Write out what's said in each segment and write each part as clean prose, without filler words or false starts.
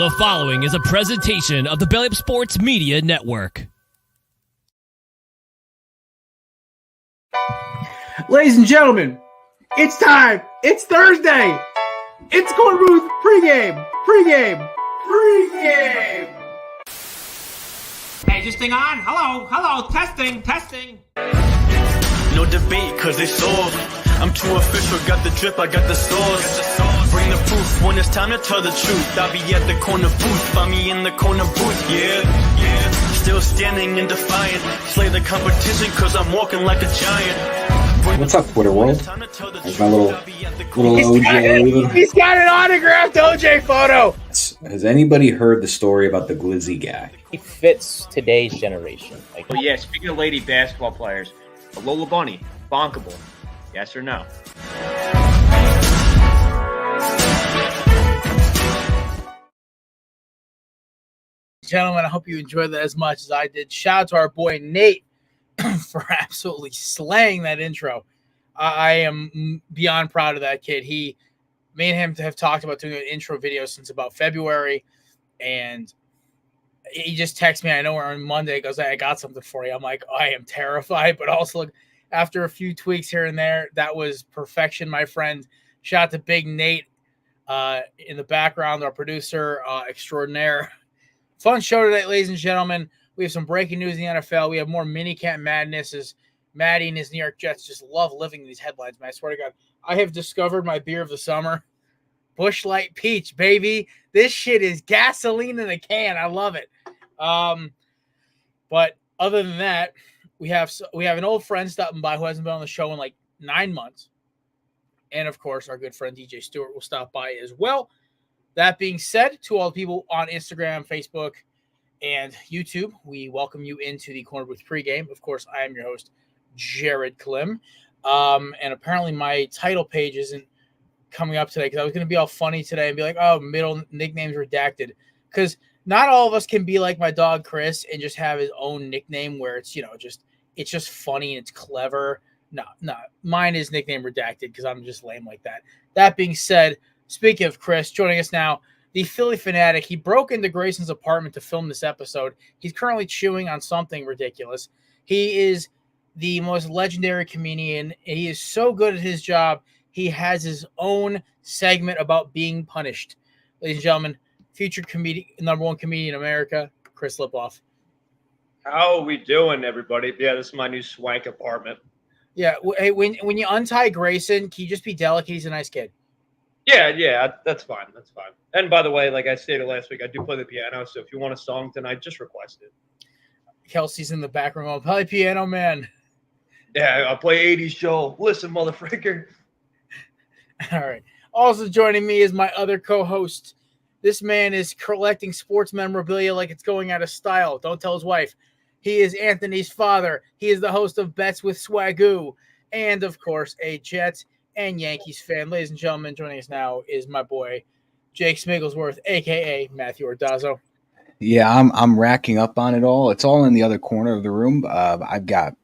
The following is a presentation of the Belly Up Sports Media Network. Ladies and gentlemen, it's time. It's Thursday. It's Corn Booth pregame. Hey, is this thing on? Hello, testing. No debate, cause they sold. I'm too official, got the drip, I got the sauce. Bring the proof when it's time to tell the truth. I'll be at the corner booth, find me in the corner booth, yeah. Still standing and defiant. Slay the competition, cause I'm walking like a giant. What's up, Twitter world? There's my little OJ. He's got an autographed OJ photo. Has anybody heard the story about the Glizzy guy? He fits today's generation. Oh yeah, speaking of lady basketball players, Lola Bunny, bonkable. Yes or no? Gentlemen, I hope you enjoyed that as much as I did. Shout out to our boy Nate for absolutely slaying that intro. I am beyond proud of that kid. Me and him have talked about doing an intro video since about February, and he just texted me. I know we're on Monday. He goes, "Hey, I got something for you." I'm like, I am terrified, but also look, after a few tweaks here and there, that was perfection, my friend. Shout out to Big Nate in the background, our producer extraordinaire. Fun show today, ladies and gentlemen. We have some breaking news in the NFL. We have more minicamp madness as Maddie and his New York Jets just love living these headlines, man. I swear to God, I have discovered my beer of the summer. Busch Light Peach, baby. This shit is gasoline in a can. I love it. But other than that, we have an old friend stopping by who hasn't been on the show in like 9 months. And, of course, our good friend DJ Stewart will stop by as well. That being said, to all the people on Instagram, Facebook, and YouTube, we welcome you into the Corner Booth pregame. Of course, I am your host, Jared Klim. And apparently my title page isn't coming up today because I was going to be all funny today and be like, oh, middle nicknames redacted. Because not all of us can be like my dog Chris and just have his own nickname where it's, it's just funny and it's clever. No, mine is nickname redacted because I'm just lame like that. That being said, speaking of Chris, joining us now, the Philly fanatic. He broke into Grayson's apartment to film this episode. He's currently chewing on something ridiculous. He is the most legendary comedian. He is so good at his job. He has his own segment about being punished. Ladies and gentlemen, future number one comedian in America, Chris Lipoff. How are we doing, everybody? Yeah, this is my new swank apartment. Yeah, hey, when you untie Grayson, can you just be delicate? He's a nice kid. Yeah, that's fine. And by the way, like I stated last week, I do play the piano, so if you want a song tonight, just request it. Kelsey's in the background. I'll play piano, man. Yeah, I'll play 80s Joel. Listen, motherfucker. All right. Also joining me is my other co-host. This man is collecting sports memorabilia like it's going out of style. Don't tell his wife. He is Anthony's father. He is the host of Bets with Swagoo. And, of course, a Jets and Yankees fan. Ladies and gentlemen, joining us now is my boy, Jake Smigglesworth, a.k.a. Matthew Ordazzo. Yeah, I'm racking up on it all. It's all in the other corner of the room. I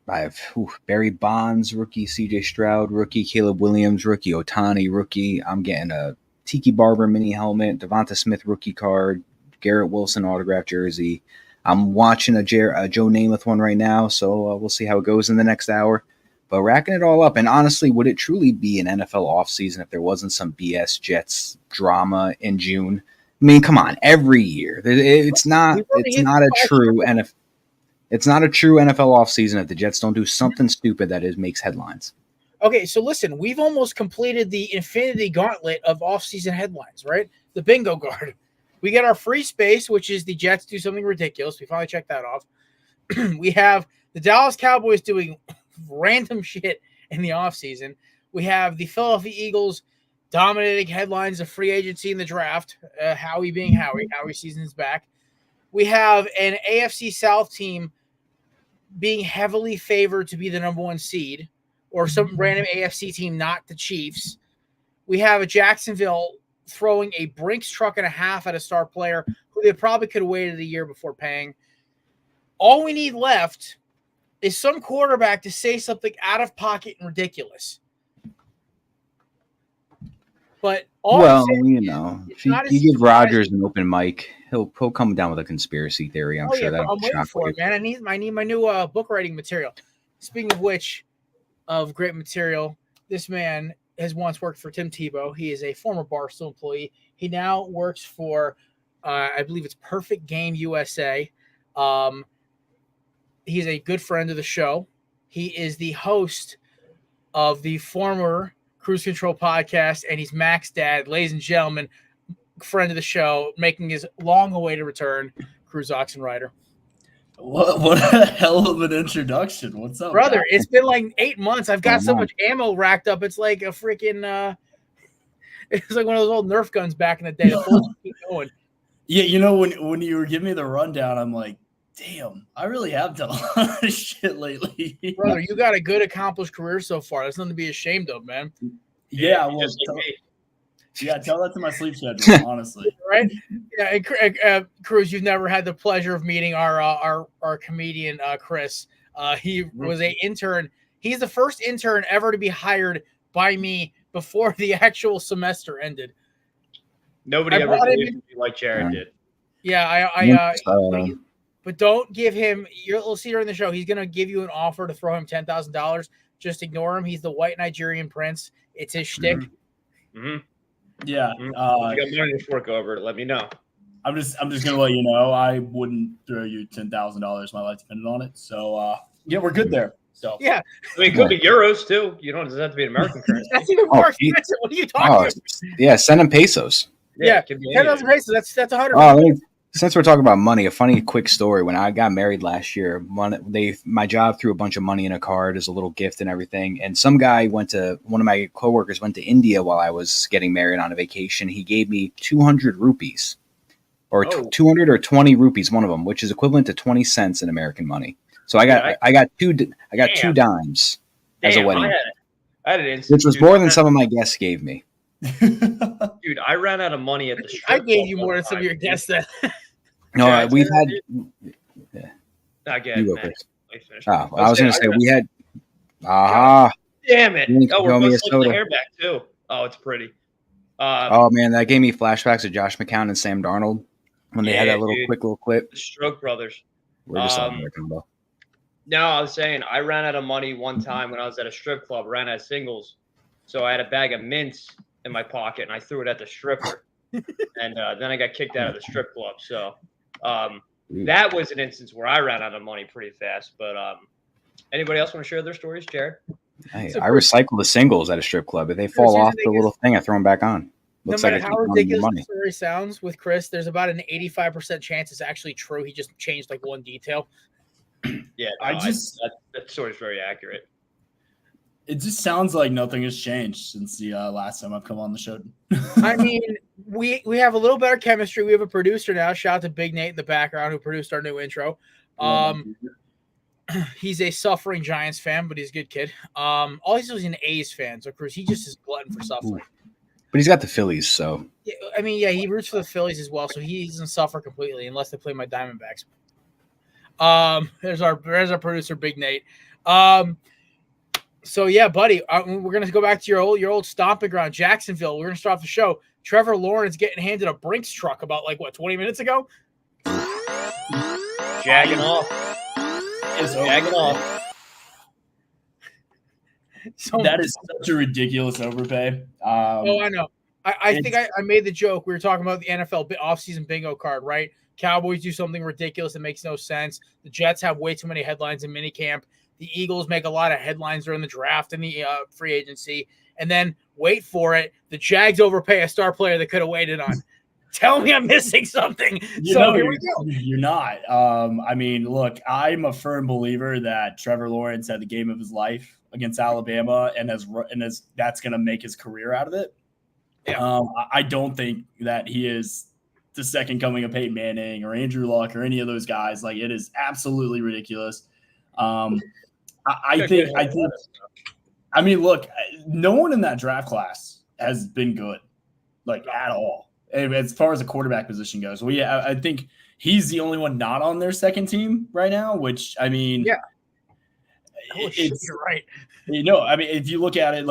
have Barry Bonds, rookie, CJ Stroud, rookie, Caleb Williams, rookie, Ohtani, rookie. I'm getting a Tiki Barber mini helmet, Devonta Smith rookie card, Garrett Wilson autograph jersey. I'm watching a Joe Namath one right now, so we'll see how it goes in the next hour. But racking it all up, and honestly, would it truly be an NFL offseason if there wasn't some BS Jets drama in June? I mean, come on, every year. It's not a true NFL offseason if the Jets don't do something stupid that makes headlines. Okay, so listen, we've almost completed the infinity gauntlet of offseason headlines, right? The bingo card. We get our free space, which is the Jets do something ridiculous. We finally checked that off. We have the Dallas Cowboys doing random shit in the offseason. We have the Philadelphia Eagles dominating headlines of free agency in the draft. Howie being Howie. Howie season's back. We have an AFC South team being heavily favored to be the number one seed, or some random AFC team, not the Chiefs. We have a Jacksonville throwing a Brinks truck and a half at a star player who they probably could have waited a year before paying. All we need left is some quarterback to say something out of pocket and ridiculous. But all I'm Well, saying you is, know, it's if you, not as you give surprising. Rogers an open mic, he'll come down with a conspiracy theory. I'm Oh sure yeah, that bro, I'm waiting for it, man. I need my new book writing material. Speaking of which, of great material, this man has once worked for Tim Tebow. He is a former Barstool employee. He now works for, I believe it's Perfect Game USA. He's a good friend of the show. He is the host of the former Cruise Control podcast, and he's Mac's dad, ladies and gentlemen, friend of the show, making his long-awaited return, Cruise Oxen Rider. What a hell of an introduction. What's up, Brother, guys? it's been like 8 months. I've got so much ammo racked up. It's like a freaking it's like one of those old Nerf guns back in the day. The bullets keep going. Yeah, you know, when you were giving me the rundown, I'm like, damn, I really have done a lot of shit lately. Brother, you got a good accomplished career so far. That's nothing to be ashamed of, man. Yeah, you well, just like me. tell that to my sleep schedule, honestly. Right? Yeah, and, Cruz, you've never had the pleasure of meeting our comedian Chris. He was an intern. He's the first intern ever to be hired by me before the actual semester ended. Nobody I ever brought him believed in- me like Jared did. Yeah, but don't give him. You'll see during the show. He's gonna give you an offer to throw him $10,000. Just ignore him. He's the white Nigerian prince. It's his shtick. Mm-hmm. Yeah, If you got money to fork over, let me know. I'm just gonna let you know I wouldn't throw you $10,000. My life depended on it. So yeah, we're good there. So Yeah, I mean, it could be euros too. You don't have to be an American currency. that's even more expensive. What are you talking about? yeah, send him pesos. Yeah, it could be 10,000 anything. pesos. That's 100. Since we're talking about money, a funny quick story. When I got married last year, my job threw a bunch of money in a card as a little gift and everything. And one of my coworkers went to India while I was getting married on a vacation. He gave me 200 rupees, or 200 or 20 rupees, one of them, which is equivalent to 20 cents in American money. So I got two dimes as a wedding, I had an instant, which was more than some of my guests gave me. Dude, I ran out of money at the strip I gave club you one more than some of time. your guests. Then. No, we've had. Again, You go man. first. Let me finish. Oh, I was going to say we had. Damn it! You Oh, throw we're me a both looking soda. the hair back too. Oh, it's pretty. Oh man, that gave me flashbacks of Josh McCown and Sam Darnold when they had that little quick little clip. The Stroke Brothers. We're just on their combo. No, I was saying I ran out of money one time when I was at a strip club. Ran out of singles, so I had a bag of mints in my pocket and I threw it at the stripper, and then I got kicked out of the strip club. So that was an instance where I ran out of money pretty fast. But anybody else want to share their stories, Jared? Hey, I recycle the singles at a strip club. If they fall off the little thing, I throw them back on. Looks no like matter I how keep ridiculous money. the story sounds with Chris, there's about an 85% chance it's actually true. He just changed like one detail. Yeah, no, that story is very accurate. It just sounds like nothing has changed since the last time I've come on the show. I mean, we have a little better chemistry. We have a producer now. Shout out to Big Nate in the background who produced our new intro. He's a suffering Giants fan, but he's a good kid. All he's an A's fan, so Chris, he just is glutton for suffering. But he's got the Phillies, so Yeah, I mean, yeah, he roots for the Phillies as well, so he doesn't suffer completely unless they play my Diamondbacks. There's our producer, Big Nate. So yeah, buddy, we're gonna go back to your old stomping ground, Jacksonville. We're gonna start off the show. Trevor Lawrence getting handed a Brinks truck about 20 minutes ago. Jagging off. It's jagging off. So That is such a ridiculous overpay. I know. I think I made the joke. We were talking about the NFL offseason bingo card, right? Cowboys do something ridiculous that makes no sense. The Jets have way too many headlines in minicamp. The Eagles make a lot of headlines during the draft and the free agency. And then, wait for it, the Jags overpay a star player they could have waited on. Tell me I'm missing something. Here we go. You're not. I mean, look, I'm a firm believer that Trevor Lawrence had the game of his life against Alabama, and that's going to make his career out of it. Yeah. I don't think that he is the second coming of Peyton Manning or Andrew Luck or any of those guys. Like, it is absolutely ridiculous. I think. I mean, look, no one in that draft class has been good, at all, as far as the quarterback position goes. Well, yeah, I think he's the only one not on their second team right now. Which, I mean, yeah, you're right. I mean, if you look at it,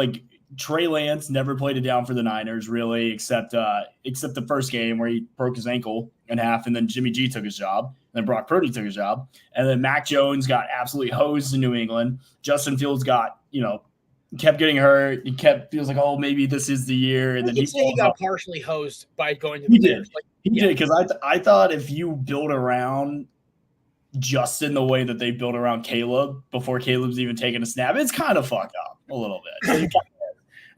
Trey Lance never played it down for the Niners, really, except the first game where he broke his ankle in half, and then Jimmy G took his job, and then Brock Purdy took his job, and then Mac Jones got absolutely hosed in New England. Justin Fields got, kept getting hurt. He feels like, oh, maybe this is the year, and then he got partially hosed by going to the Bears. He did, because I thought if you build around Justin the way that they built around Caleb before Caleb's even taken a snap, it's kind of fucked up a little bit.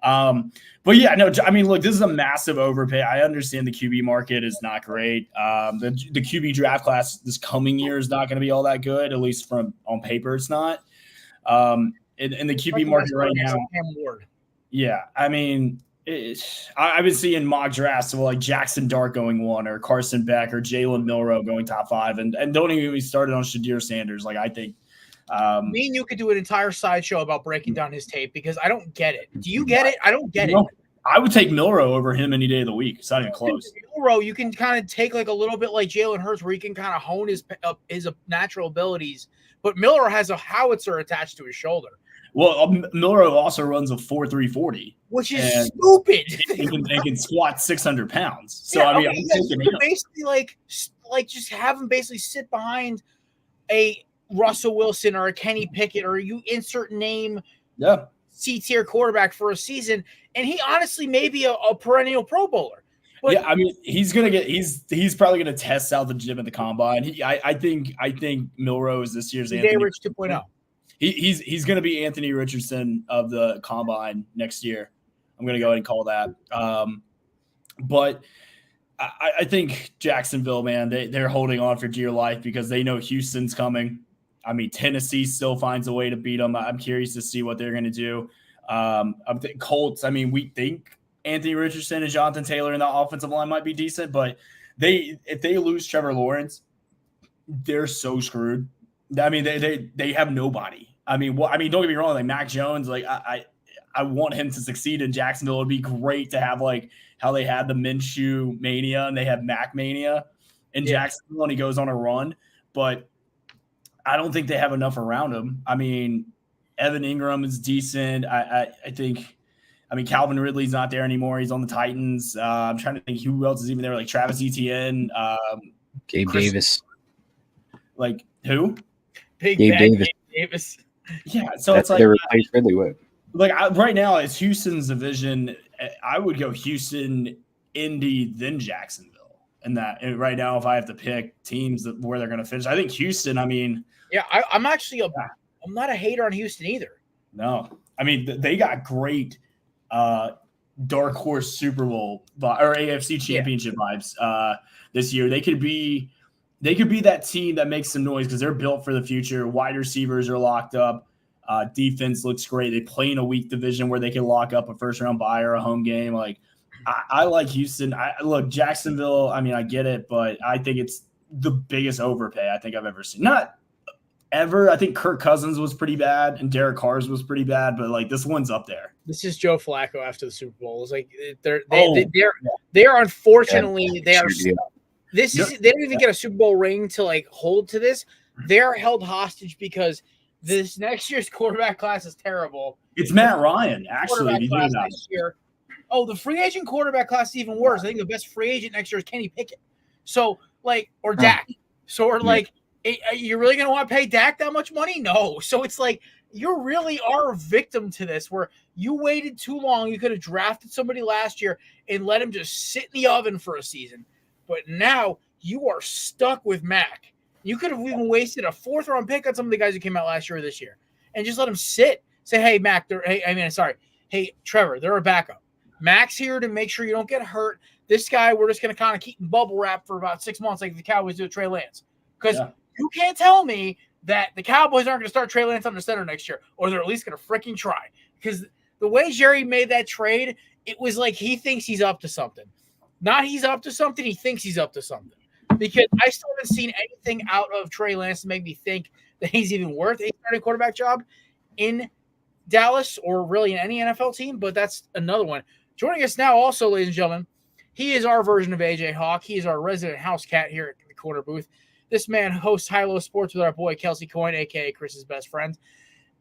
But yeah, no, I mean, look, this is a massive overpay. I understand the QB market is not great. The QB draft class this coming year is not going to be all that good, at least from on paper, it's not. In the QB market right now, yeah, I mean, I've been seeing mock drafts of like Jackson Dart going 1, or Carson Beck, or Jalen Milroe going top 5, and don't even get me started on Shadir Sanders. Like, I think. Me and you could do an entire sideshow about breaking down his tape, because I don't get it. Do you get it? I don't get it. I would take Milroe over him any day of the week. It's not even close. Milroe, you can kind of take like a little bit like Jalen Hurts, where he can kind of hone his natural abilities. But Milroe has a howitzer attached to his shoulder. Well, Milroe also runs a 4.3 40, which is stupid. He can squat 600 pounds. So yeah, I mean, okay, I'm taking him. Basically like just have him basically sit behind a Russell Wilson or a Kenny Pickett, or you insert name, C-tier quarterback for a season, and he honestly may be a perennial Pro Bowler. But yeah, I mean, he's probably gonna test out the gym at the combine. I think Milroe is this year's Anthony Rich 2.0. He's gonna be Anthony Richardson of the combine next year. I'm gonna go ahead and call that. But I think Jacksonville, man, they're holding on for dear life because they know Houston's coming. I mean, Tennessee still finds a way to beat them. I'm curious to see what they're going to do. Colts, I mean, we think Anthony Richardson and Jonathan Taylor in the offensive line might be decent, but if they lose Trevor Lawrence, they're so screwed. I mean, they have nobody. I mean, don't get me wrong. Like Mac Jones, like I want him to succeed in Jacksonville. It'd be great to have like how they had the Minshew mania and they have Mac mania in Jacksonville, and he goes on a run, but I don't think they have enough around him. I mean, Evan Ingram is decent. I think, Calvin Ridley's not there anymore. He's on the Titans. I'm trying to think who else is even there, like Travis Etienne. Gabe Davis. Like who? Gabe Davis. Yeah, so that's it's like they replaced Ridley with. Like right now, it's Houston's division. I would go Houston, Indy, then Jacksonville. And right now, if I have to pick teams where they're going to finish, I think Houston. I mean, yeah, I'm actually I'm not a hater on Houston either. No, I mean they got great dark horse Super Bowl or AFC Championship vibes this year. They could be that team that makes some noise because they're built for the future. Wide receivers are locked up. Defense looks great. They play in a weak division where they can lock up a first-round bye or a home game. Like I like Houston. Look, Jacksonville, I mean, I get it, but I think it's the biggest overpay I think I've ever seen. Not ever. I think Kirk Cousins was pretty bad and Derek Carr's was pretty bad, but like this one's up there. This is Joe Flacco after the Super Bowl. It's like they're unfortunately they are. They don't even get a Super Bowl ring to like hold to this. They're held hostage because this next year's quarterback class is terrible. It's Matt Ryan, actually. Next year. Oh, the free agent quarterback class is even worse. I think the best free agent next year is Kenny Pickett. So, like, or Dak. So, or like, you're really going to want to pay Dak that much money? No. So it's like you really are a victim to this where you waited too long. You could have drafted somebody last year and let him just sit in the oven for a season. But now you are stuck with Mac. You could have even wasted a 4th-round pick on some of the guys who came out last year or this year and just let them sit. Say, hey, Mac, hey, Trevor, they're a backup. Mac's here to make sure you don't get hurt. This guy, we're just going to kind of keep him bubble wrap for about 6 months like the Cowboys do with Trey Lance. Because you can't tell me that the Cowboys aren't going to start Trey Lance under center next year, or they're at least going to freaking try. Because the way Jerry made that trade, it was like he thinks he's up to something. Not he's up to something, he thinks he's up to something. Because I still haven't seen anything out of Trey Lance to make me think that he's even worth a starting quarterback job in Dallas or really in any NFL team, but that's another one. Joining us now also, ladies and gentlemen, he is our version of AJ Hawk. He is our resident house cat here at the corner booth. This man hosts High Low Sports with our boy Kelsey Coyne, a.k.a. Chris's best friend.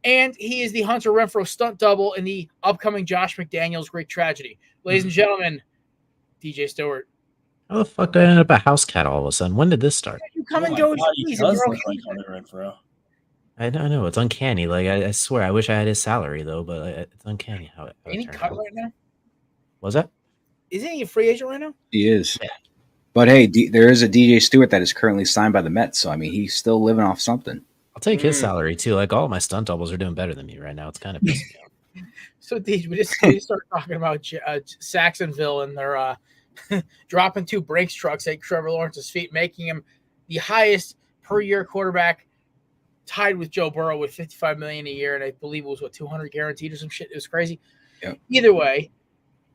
And he is the Hunter Renfrow stunt double in the upcoming Josh McDaniels Greek Tragedy. Ladies and gentlemen, DJ Stewart. How the fuck did I end up a house cat all of a sudden? When did this start? You come and my go God, as he please. does You're look okay. like Hunter Renfrow. I know it's uncanny. Like I swear, I wish I had his salary though, but it's uncanny how it Ain't he turned cut out. right now? Was that? Isn't he a free agent right now? He is. Yeah. But hey, there is a DJ Stewart that is currently signed by the Mets, so I mean, he's still living off something. I'll take his salary too. Like all of my stunt doubles are doing better than me right now. It's kind of pissing me off. So, DJ, we just started talking about Saxonville and their dropping 2 Brinks trucks at Trevor Lawrence's feet, making him the highest per year quarterback, tied with Joe Burrow with $55 million a year, and I believe it was 200 guaranteed or some shit. It was crazy. Yep. Either way,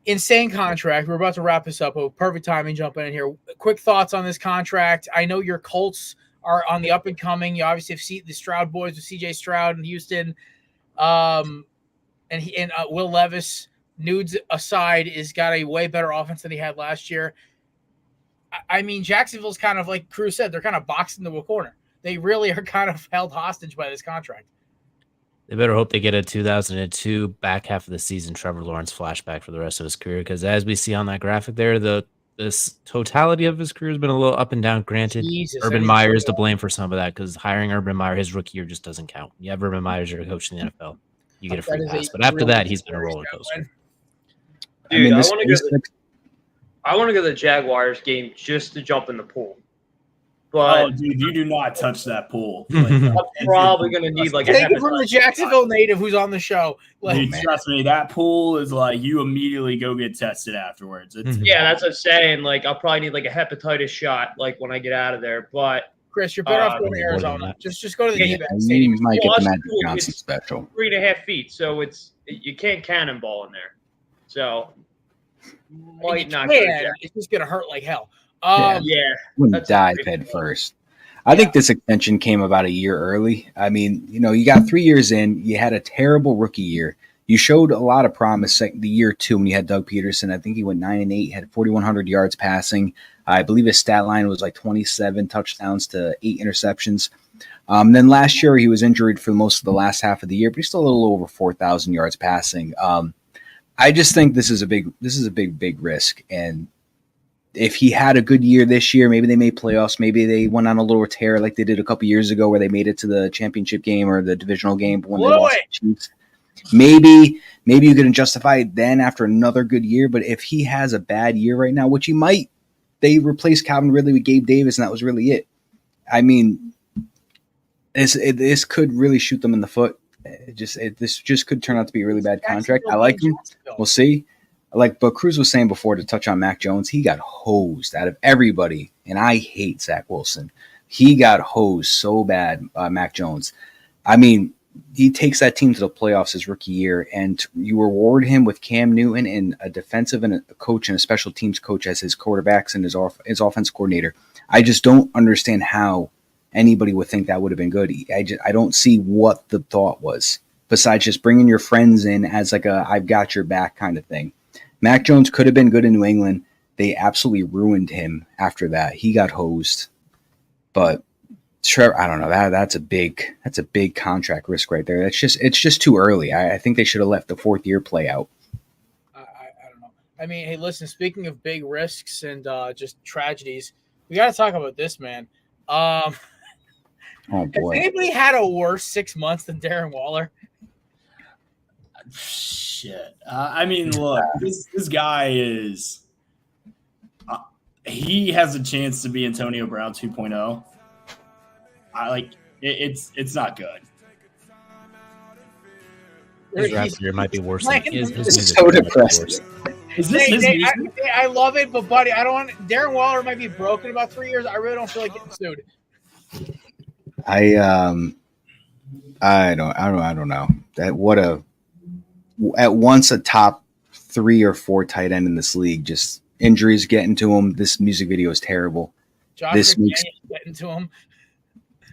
insane contract. We're about to wrap this up. Perfect timing jumping in here. Quick thoughts on this contract. I know your Colts are on the up and coming. You obviously have seen the Stroud boys with CJ Stroud in Houston, and Will Levis. Nudes aside, is got a way better offense than he had last year. I mean, Jacksonville's kind of like Cruz said, they're kind of boxed into a corner. They really are kind of held hostage by this contract. They better hope they get a 2002 back half of the season Trevor Lawrence flashback for the rest of his career, because as we see on that graphic there, this totality of his career has been a little up and down. Granted, Urban Meyer is to blame for some of that, because hiring Urban Meyer his rookie year just doesn't count. You have Urban Meyer as your coach in the NFL, you get a free pass. But after that, he's been a roller coaster. Dude, I want to go to the Jaguars game just to jump in the pool. But dude, you do not touch that pool. I'm probably going to need like take it from the Jacksonville native who's on the show. Dude, trust me, that pool is like you immediately go get tested afterwards. Yeah, that's what I'm saying. Like I'll probably need like a hepatitis shot like when I get out of there. But Chris, you're better off going to Arizona. Just go to the You might get the Magic Johnson special. 3.5 feet, so you can't cannonball in there. So might not. It's just gonna hurt like hell. Wouldn't dive head first. I think this extension came about a year early. I mean, you got 3 years in. You had a terrible rookie year. You showed a lot of promise the year 2 when you had Doug Peterson. I think he went 9-8, had 4,100 yards passing. I believe his stat line was like 27 touchdowns to 8 interceptions. Then last year he was injured for most of the last half of the year, but he's still a little over 4,000 yards passing. I just think this is a big risk. And if he had a good year this year, maybe they made playoffs. Maybe they went on a little tear like they did a couple years ago where they made it to the championship game or the divisional game. But when they lost the Chiefs, maybe you can justify it then after another good year. But if he has a bad year right now, which he might, they replaced Calvin Ridley with Gabe Davis, and that was really it. I mean, this could really shoot them in the foot. This just could turn out to be a really bad contract. I like him. We'll see. But Cruz was saying before, to touch on Mac Jones, he got hosed out of everybody, and I hate Zach Wilson. He got hosed so bad, Mac Jones. I mean, he takes that team to the playoffs his rookie year, and you reward him with Cam Newton and a defensive and a coach and a special teams coach as his quarterbacks and his offense coordinator. I just don't understand how anybody would think that would have been good. I don't see what the thought was, besides just bringing your friends in as like a I've got your back kind of thing. Mac Jones could have been good in New England. They absolutely ruined him after that. He got hosed. But Trevor, I don't know. That's a big contract risk right there. It's just too early. I think they should have let the 4th year play out. I don't know. I mean, hey, listen, speaking of big risks and just tragedies, we got to talk about this, man. Oh boy. Has anybody had a worse 6 months than Darren Waller? Shit. I mean, look, this guy is he has a chance to be Antonio Brown 2.0. It's not good. His rap career might be worse than his music. So depressing. Is this his music? I love it, but buddy, I don't want Darren Waller might be broken in about 3 years. I really don't feel like getting sued. I don't know. At once a top 3 or 4 tight end in this league, just injuries getting to him. This music video is terrible. Josh McDaniels getting to him.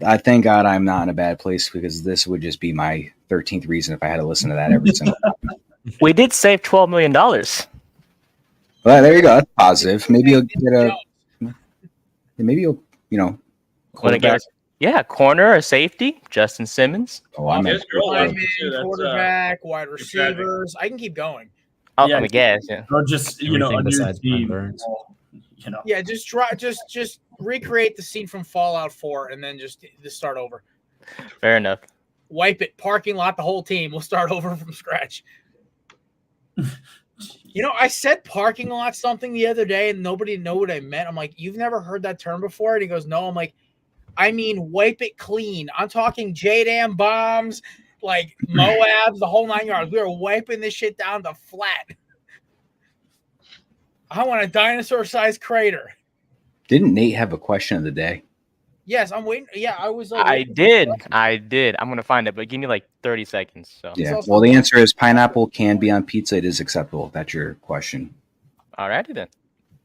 I thank God I'm not in a bad place, because this would just be my 13th reason if I had to listen to that every single time. We did save $12 million. Well, there you go. That's positive. Maybe you'll get a. Maybe you'll Want to Yeah, corner or safety, Justin Simmons. Oh, I meant There's girls out Lineman, there too. That's quarterback, wide tragic. receivers. I can keep going. Oh, Yeah. I guess. Yeah. Or just Everything a new besides Brent team. Burns. Yeah, just recreate the scene from Fallout 4 and then just start over. Fair enough. Wipe it, parking lot, the whole team. We'll start over from scratch. I said parking lot something the other day and nobody knew what I meant. I'm like, you've never heard that term before? And he goes, no. I'm like, I mean, wipe it clean. I'm talking JDAM bombs, like Moabs, the whole 9 yards. We are wiping this shit down to flat. I want a dinosaur-sized crater. Didn't Nate have a question of the day? Yes, I'm waiting. Yeah, I was. Like, I did. I'm gonna find it, but give me like 30 seconds. So. Yeah. Well, the answer is pineapple can be on pizza. It is acceptable. If that's your question. Alrighty then.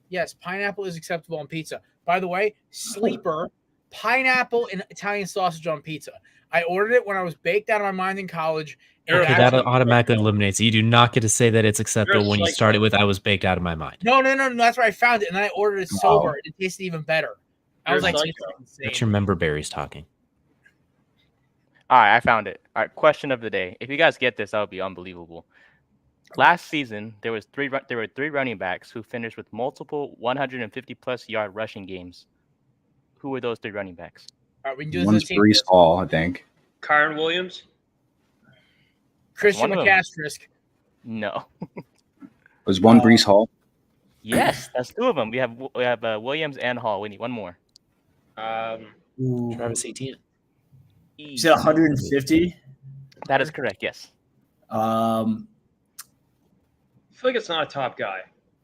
Yes, pineapple is acceptable on pizza. By the way, sleeper, pineapple and Italian sausage on pizza. I ordered it when I was baked out of my mind in college. Okay, that automatically eliminates it. You do not get to say that it's acceptable when you started with "I was baked out of my mind." No. That's where I found it, and then I ordered it sober. It tasted even better. I was like, that's your member berries talking. All right, I found it. All right, question of the day. If you guys get this, that would be unbelievable. Last season, there were three running backs who finished with multiple 150-plus yard rushing games. Who were those three running backs? All right, we can do this. One's Brees Hall, I think. Kyron Williams. Christian McCaffrey. No. Was one Brees Hall? Yes, that's two of them. We have Williams and Hall. We need one more. Travis Etienne. You said 150? That is correct. Yes. I feel like it's not a top guy.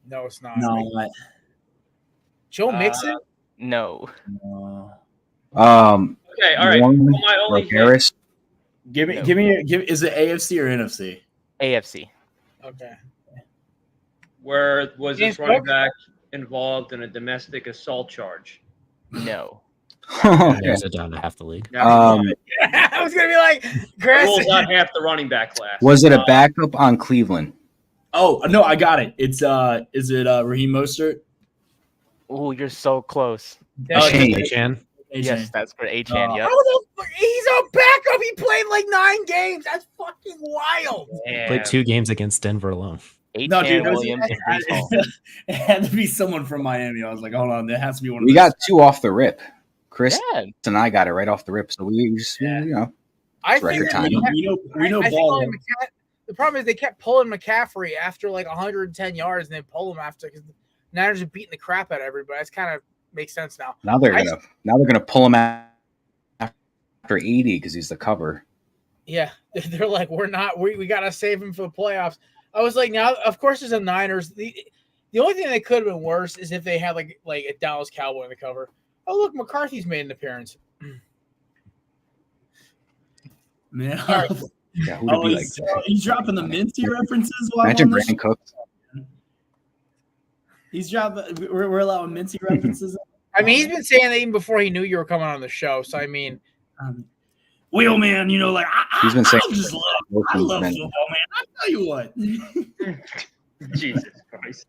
No, it's not. No. Joe Mixon? No. Okay, all right. My only Harris. Give me. Is it AFC or NFC? AFC. Okay. Where was this running back involved in a domestic assault charge? No. There's it down to half the league. I was gonna be like, Chris. Rules out half the running back class. Was it a backup on Cleveland? Oh no, I got it. It's is it Raheem Mostert? Oh, you're so close. H-Chan. Yes, that's for H-Chan. Yep. He's a backup. He played like 9 games. That's fucking wild. Played 2 games against Denver alone. H-Chan Williams and Brees Hall. It had to be someone from Miami. I was like, hold on, there has to be one. We got 2 off the rip. Chris Yeah. and I got it right off the rip, so we just I record think time. We know ball. The problem is they kept pulling McCaffrey after like 110 yards, and they pull him after because the Niners are beating the crap out of everybody. That's kind of makes sense now. Now they're gonna pull him out after 80 because he's the cover. Yeah, they're like, we gotta save him for the playoffs. I was like, now of course there's a Niners. The only thing that could have been worse is if they had like a Dallas Cowboy in the cover. Oh look, McCarthy's made an appearance. Man, Yeah, who to be like? He's dropping the Mincy references. Imagine Brandon Cooks. He's dropping. We're allowing Mincy references. I mean, he's been saying that even before he knew you were coming on the show. So I mean, Wheelman, like he's been saying. I love football, man. I tell you what. Jesus Christ.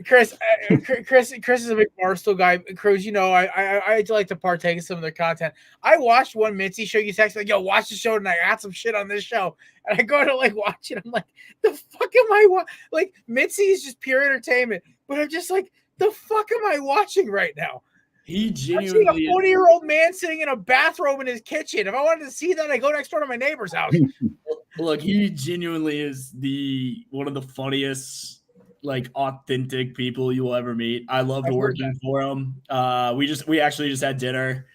Chris is a big Barstool guy. Cruz, I like to partake in some of their content. I watched one Mitzi show. You text me, like, yo, watch the show tonight. I got some shit on this show. And I go to like watch it. I'm like, the fuck am I like Mitzi is just pure entertainment. But I'm just like, the fuck am I watching right now? He I'm genuinely seeing a 40-year-old man sitting in a bathrobe in his kitchen. If I wanted to see that, I go next door to my neighbor's house. Look, he genuinely is one of the funniest, like, authentic people you will ever meet. I loved working for him. We actually just had dinner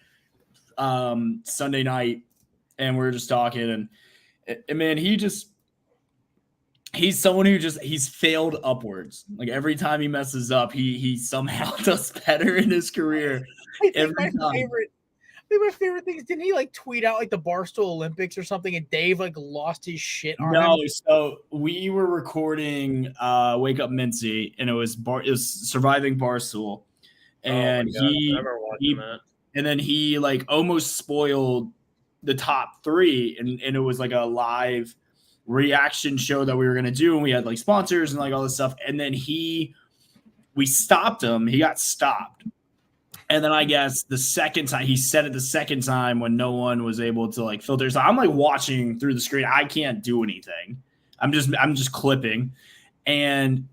Sunday night, and we were just talking, and man, he's someone who he's failed upwards. Like every time he messes up, he somehow does better in his career. My favorite thing is, didn't he like tweet out like the Barstool Olympics or something, and Dave like lost his shit on him? So we were recording Wake Up Mincy, and it was Surviving Barstool, and he like almost spoiled the top 3, and it was like a live reaction show that we were gonna do, and we had like sponsors and like all this stuff, and then we stopped him. He got stopped, And then I guess the second time he said it the second time when no one was able to like filter. So I'm like watching through the screen. I can't do anything. I'm just clipping. And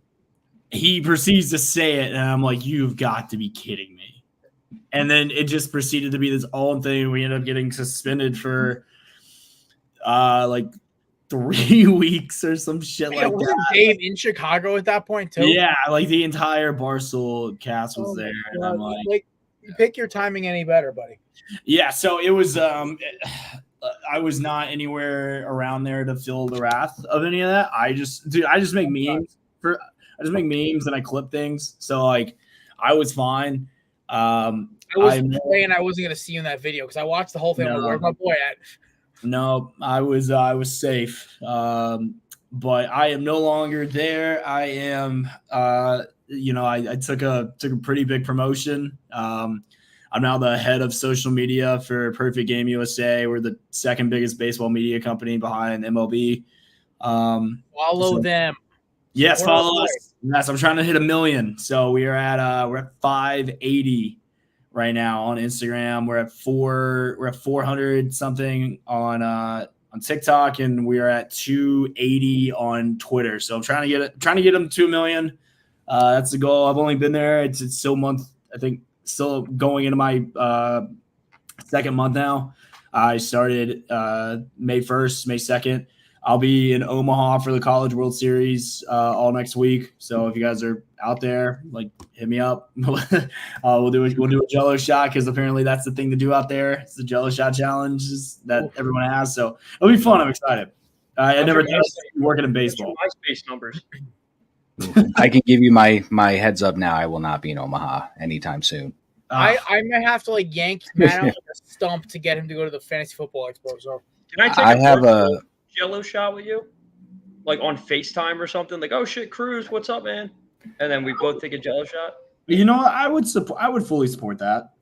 he proceeds to say it. And I'm like, you've got to be kidding me. And then it just proceeded to be this whole thing. We ended up getting suspended for like 3 weeks or some shit like wasn't that. Dave in Chicago at that point too? Yeah, like the entire Barstool cast was there. And I'm like, you pick your timing any better, buddy. yeah, so it was I was not anywhere around there to feel the wrath of any of that. I just make memes and I clip things. So like I was fine. I was praying I wasn't gonna see you in that video because I watched the whole thing. No. Where's my boy at? No, I was safe. But I am no longer there. I am I took a pretty big promotion. I'm now the head of social media for Perfect Game USA. We're the second biggest baseball media company behind MLB. Follow them. Yes, follow us. Yes, I'm trying to hit 1 million. So we're at 580 right now on Instagram. We're at 400 something on TikTok, and we are at 280 on Twitter. So I'm trying to get them 2 million. That's the goal. I've only been there. It's still still going into my second month now. I started May 1st, May 2nd. I'll be in Omaha for the College World Series all next week. So if you guys are out there, like, hit me up. We'll do a Jello shot because apparently that's the thing to do out there. It's the Jello shot challenge that everyone has. So it'll be fun. I'm excited. I never done working in baseball. MySpace numbers. I can give you my heads up now. I will not be in Omaha anytime soon. I might have to like yank Matt out like a stump to get him to go to the Fantasy Football Expo. So can I take a Jello shot with you, like on FaceTime or something? Like, oh shit, Cruz, what's up, man? And then we both take a Jello shot. You know what? I would fully support that.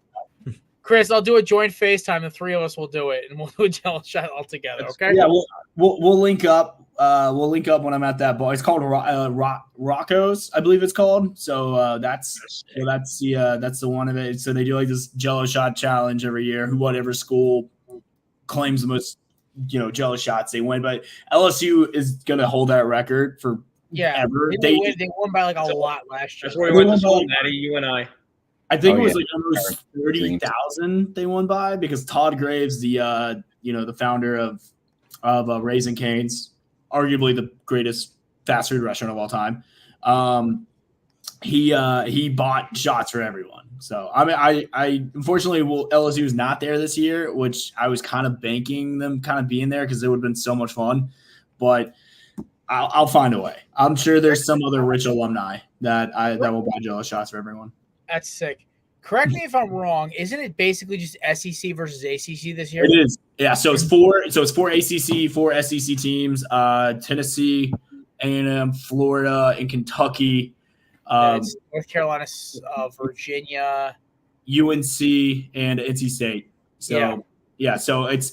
Chris, I'll do a joint FaceTime. The three of us will do it, and we'll do a Jello shot all together. Okay? Yeah, we'll link up. We'll link up when I'm at that ball. It's called Rocco's, I believe it's called. So that's the one of it. So they do like this Jello shot challenge every year. Whatever school claims the most, Jello shots, they win. But LSU is gonna hold that record for ever. They won by like a lot last year. That's where we went to school, Natty. You and I. I think it was like almost 30,000 they won by because Todd Graves, the founder of Raising Cane's, arguably the greatest fast food restaurant of all time. He bought shots for everyone. So I mean, I unfortunately LSU is not there this year, which I was kind of banking them kind of being there because it would have been so much fun. But I'll find a way. I'm sure there's some other rich alumni that will buy Jello shots for everyone. That's sick. Correct me if I'm wrong. Isn't it basically just SEC versus ACC this year? It is. Yeah. So it's four ACC, 4 SEC teams. Tennessee, A&M, Florida, and Kentucky. North Carolina, Virginia, UNC, and NC State. So yeah. So it's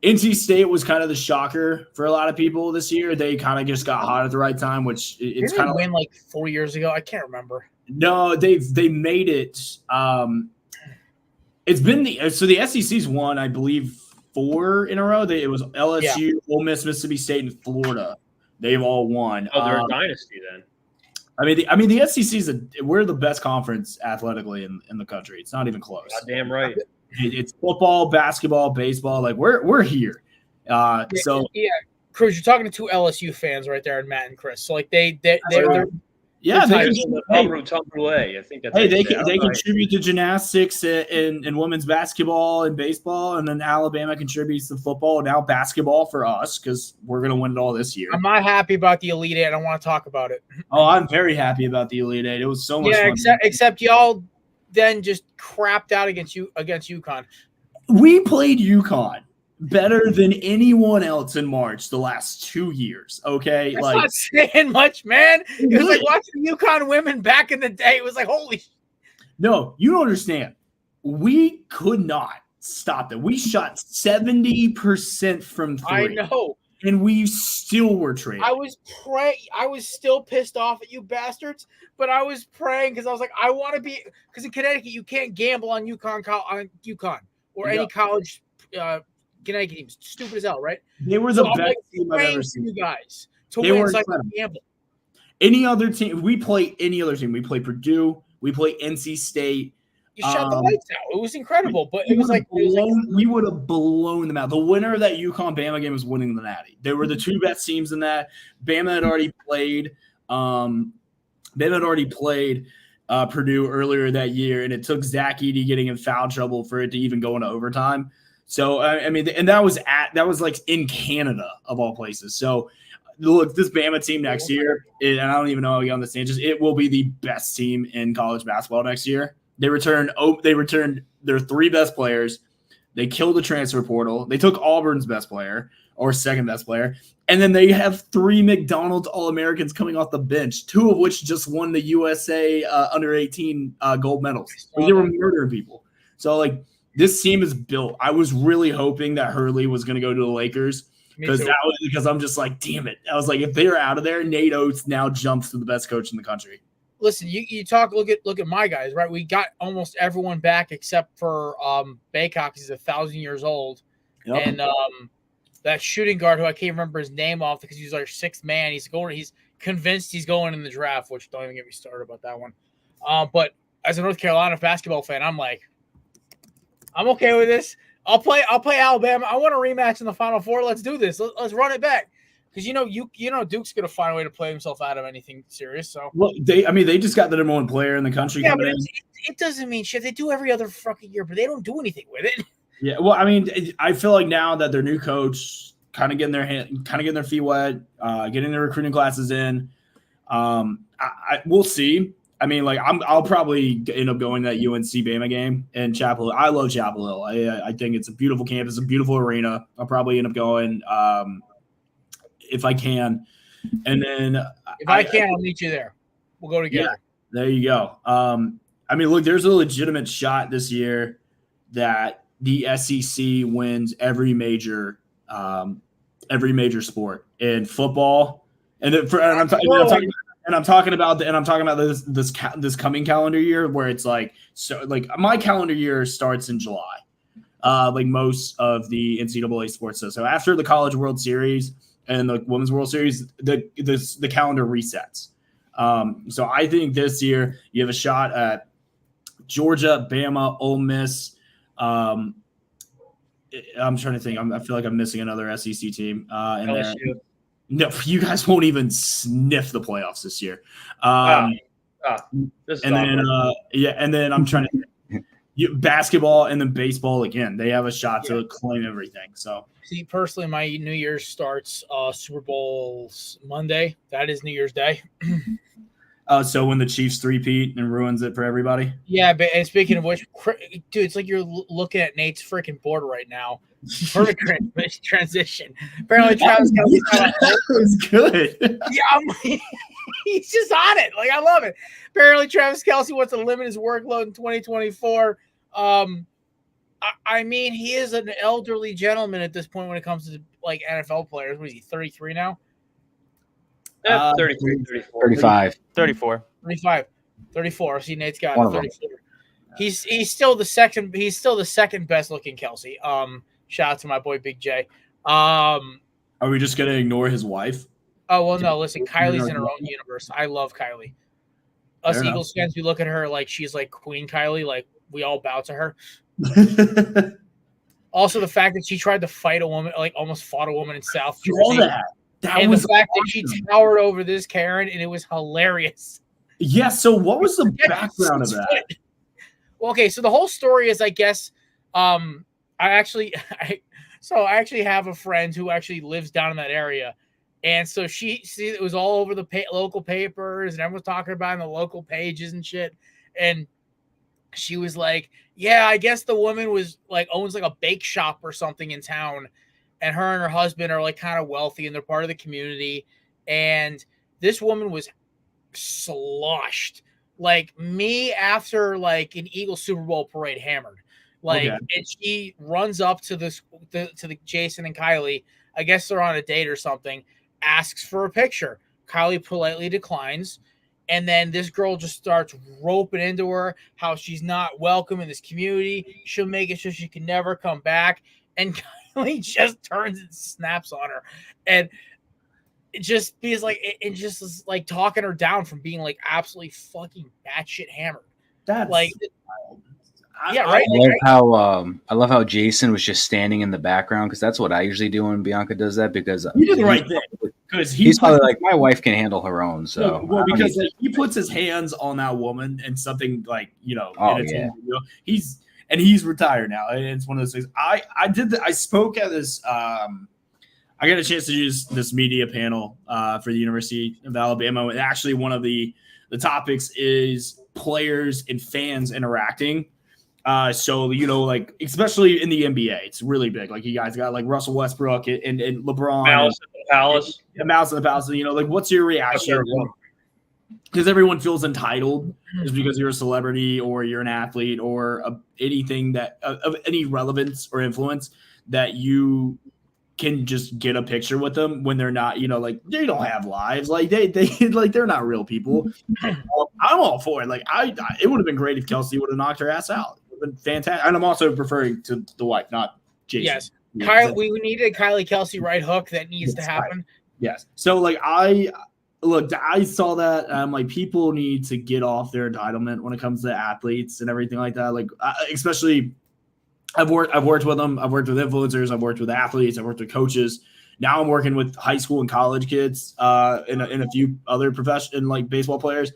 NC State was kind of the shocker for a lot of people this year. They kind of just got hot at the right time, which it's kind of win like 4 years ago. I can't remember. No, they made it. It's been the SEC's won, I believe, 4 in a row. It was LSU, Ole Miss, Mississippi State, and Florida. They've all won. Oh, they're a dynasty then. I mean, the SEC's we're the best conference athletically in the country. It's not even close. Damn right. It's football, basketball, baseball. Like we're here. Cruz, you're talking to 2 LSU fans right there, and Matt and Chris. So like they're yeah, they contribute to gymnastics and women's basketball and baseball, and then Alabama contributes to football. And now basketball for us because we're gonna win it all this year. I'm not happy about the Elite Eight. I don't want to talk about it. Oh, I'm very happy about the Elite Eight. It was so much fun. Except y'all then just crapped out against UConn. We played UConn better than anyone else in March the last 2 years. Okay, that's not saying much, man. It was like watching UConn women back in the day. It was like, holy. No, you don't understand. We could not stop them. We shot 70% from 3. I know. and we still were trading. I was still pissed off at you bastards, but I was praying because I was like, I want to be, because in Connecticut you can't gamble on UConn or any college Connecticut teams. Stupid as hell, right? They were the best team I've ever seen. You guys to They win, were so I could gamble. Any other team, we play any other team. We play Purdue, we play NC State. You shot the lights out. It was incredible, but it was like we would have blown them out. The winner of that UConn-Bama game was winning the Natty. They were the two best teams in that. Bama had already played. Purdue earlier that year, and it took Zach Edey getting in foul trouble for it to even go into overtime. So I mean, and that was like in Canada of all places. So look, this Bama team next year, and I don't even know how we got on the stages. It will be the best team in college basketball next year. They returned their three best players. They killed the transfer portal. They took Auburn's best player or second best player. And then they have three McDonald's All-Americans coming off the bench, two of which just won the USA under-18 gold medals. They were murdering people. So, like, this team is built. I was really hoping that Hurley was going to go to the Lakers because I'm just like, damn it. I was like, if they're out of there, Nate Oates now jumps to the best coach in the country. Listen, you talk. Look at my guys, right? We got almost everyone back except for Baycock. He's 1,000 years old, and that shooting guard who I can't remember his name off because he's our sixth man. He's convinced he's going in the draft. Which don't even get me started about that one. But as a North Carolina basketball fan, I'm like, I'm okay with this. I'll play Alabama. I want a rematch in the Final Four. Let's do this. Let's run it back. Because you know Duke's gonna find a way to play himself out of anything serious. So they just got the number one player in the country. Yeah, but it doesn't mean shit. They do every other fucking year, but they don't do anything with it. Yeah, well, I mean, I feel like now that their new coach kind of getting their feet wet, getting their recruiting classes in. We'll see. I mean, like I'll probably end up going to that UNC Bama game in Chapel Hill. I love Chapel Hill. I think it's a beautiful campus, a beautiful arena. I'll probably end up going. If I can. And then if I can, I'll meet you there. We'll go together. Yeah, there you go. I mean, look, there's a legitimate shot this year that the SEC wins every major sport in football. And I'm talking about this coming calendar year where it's like, so like my calendar year starts in July. Like most of the NCAA sports does. So after the College World Series and the Women's World Series, the calendar resets. So I think this year you have a shot at Georgia, Bama, Ole Miss. I'm trying to think. I feel like I'm missing another SEC team in there. No, you guys won't even sniff the playoffs this year. And then I'm trying to basketball and then baseball again. They have a shot to claim everything. So, see, personally, my New Year's starts Super Bowl Monday. That is New Year's Day. So when the Chiefs three-peat and ruins it for everybody. Yeah, but and speaking of which, dude, it's like you're looking at Nate's freaking board right now. Perfect transition. Apparently, Travis Kelce. That was good. Yeah, he's just on it. Like, I love it. Apparently, Travis Kelce wants to limit his workload in 2024. I mean, he is an elderly gentleman at this point when it comes to like NFL players. What is he, 33 now? 33, 34. 35. 34. 35. 34. See, Nate's got 34. He's still the second best looking Kelce. Shout out to my boy Big J. Are we just gonna ignore his wife? Oh well, no. Listen, Kylie's in her own universe. I love Kylie. Us Eagles fans, we look at her like she's like Queen Kylie. Like we all bow to her. Also, the fact that she tried to fight a woman, like almost fought a woman in South Jersey. And the fact that she towered over this Karen, and it was hilarious. Yeah. So, what was the background of that? Well, okay, so the whole story is, I guess, I actually have a friend who actually lives down in that area, and so it was all over the local papers, and everyone was talking about it in the local pages and shit, and she was like, "Yeah, I guess the woman was like owns like a bake shop or something in town." And her and her husband are like kind of wealthy and they're part of the community. And this woman was sloshed like me after like an Eagles Super Bowl parade hammered. Like, and she runs up to the Jason and Kylie I guess they're on a date or something, asks for a picture. Kylie politely declines. And then this girl just starts roping into her how she's not welcome in this community. She'll make it so she can never come back. And Kylie just turns and snaps on her. And it just feels like it just is like talking her down from being like absolutely fucking batshit hammered. That's like wild. Yeah, right. I love how Jason was just standing in the background, because that's what I usually do when Bianca does that, because he did the right thing. Because he's probably like, my wife can handle her own. So because like, he puts his hands on that woman and something like, you know, he's retired now. And it's one of those things. I spoke at this I got a chance to use this media panel for the University of Alabama. And actually, one of the topics is players and fans interacting. So, you know, like, especially in the NBA, it's really big. Like, you guys got like Russell Westbrook and LeBron. Mouse at the Palace. Mouse at the Palace. You know, like, what's your reaction? Because everyone feels entitled just because you're a celebrity or you're an athlete or anything that of any relevance or influence that you can just get a picture with them when they're not, you know, like, they don't have lives. Like, they like, they're not real people. I'm all for it. Like, it would have been great if Kelsey would have knocked her ass out. It would have been fantastic. And I'm also referring to the wife, not Jason. Yes. We needed Kylie Kelsey right hook. That needs to happen. Right. Yes. So, like, I saw that. And I'm like, people need to get off their entitlement when it comes to athletes and everything like that. Like, especially I've worked with them. I've worked with influencers. I've worked with athletes. I've worked with coaches. Now I'm working with high school and college kids and a few other professional like baseball players.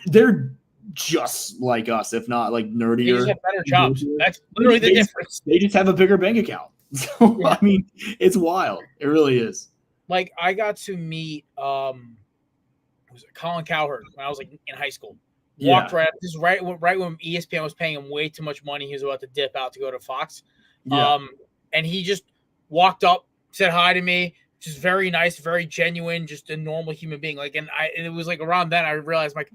They're just like us, if not like nerdier. They just have better jobs. That's literally the difference. They just have a bigger bank account. So, yeah. I mean, it's wild. It really is. Like, I got to meet Colin Cowherd when I was like in high school. Walked right when ESPN was paying him way too much money. He was about to dip out to go to Fox. Yeah. And he just walked up, said hi to me, just very nice, very genuine, just a normal human being. Like, and it was like around then I realized, like,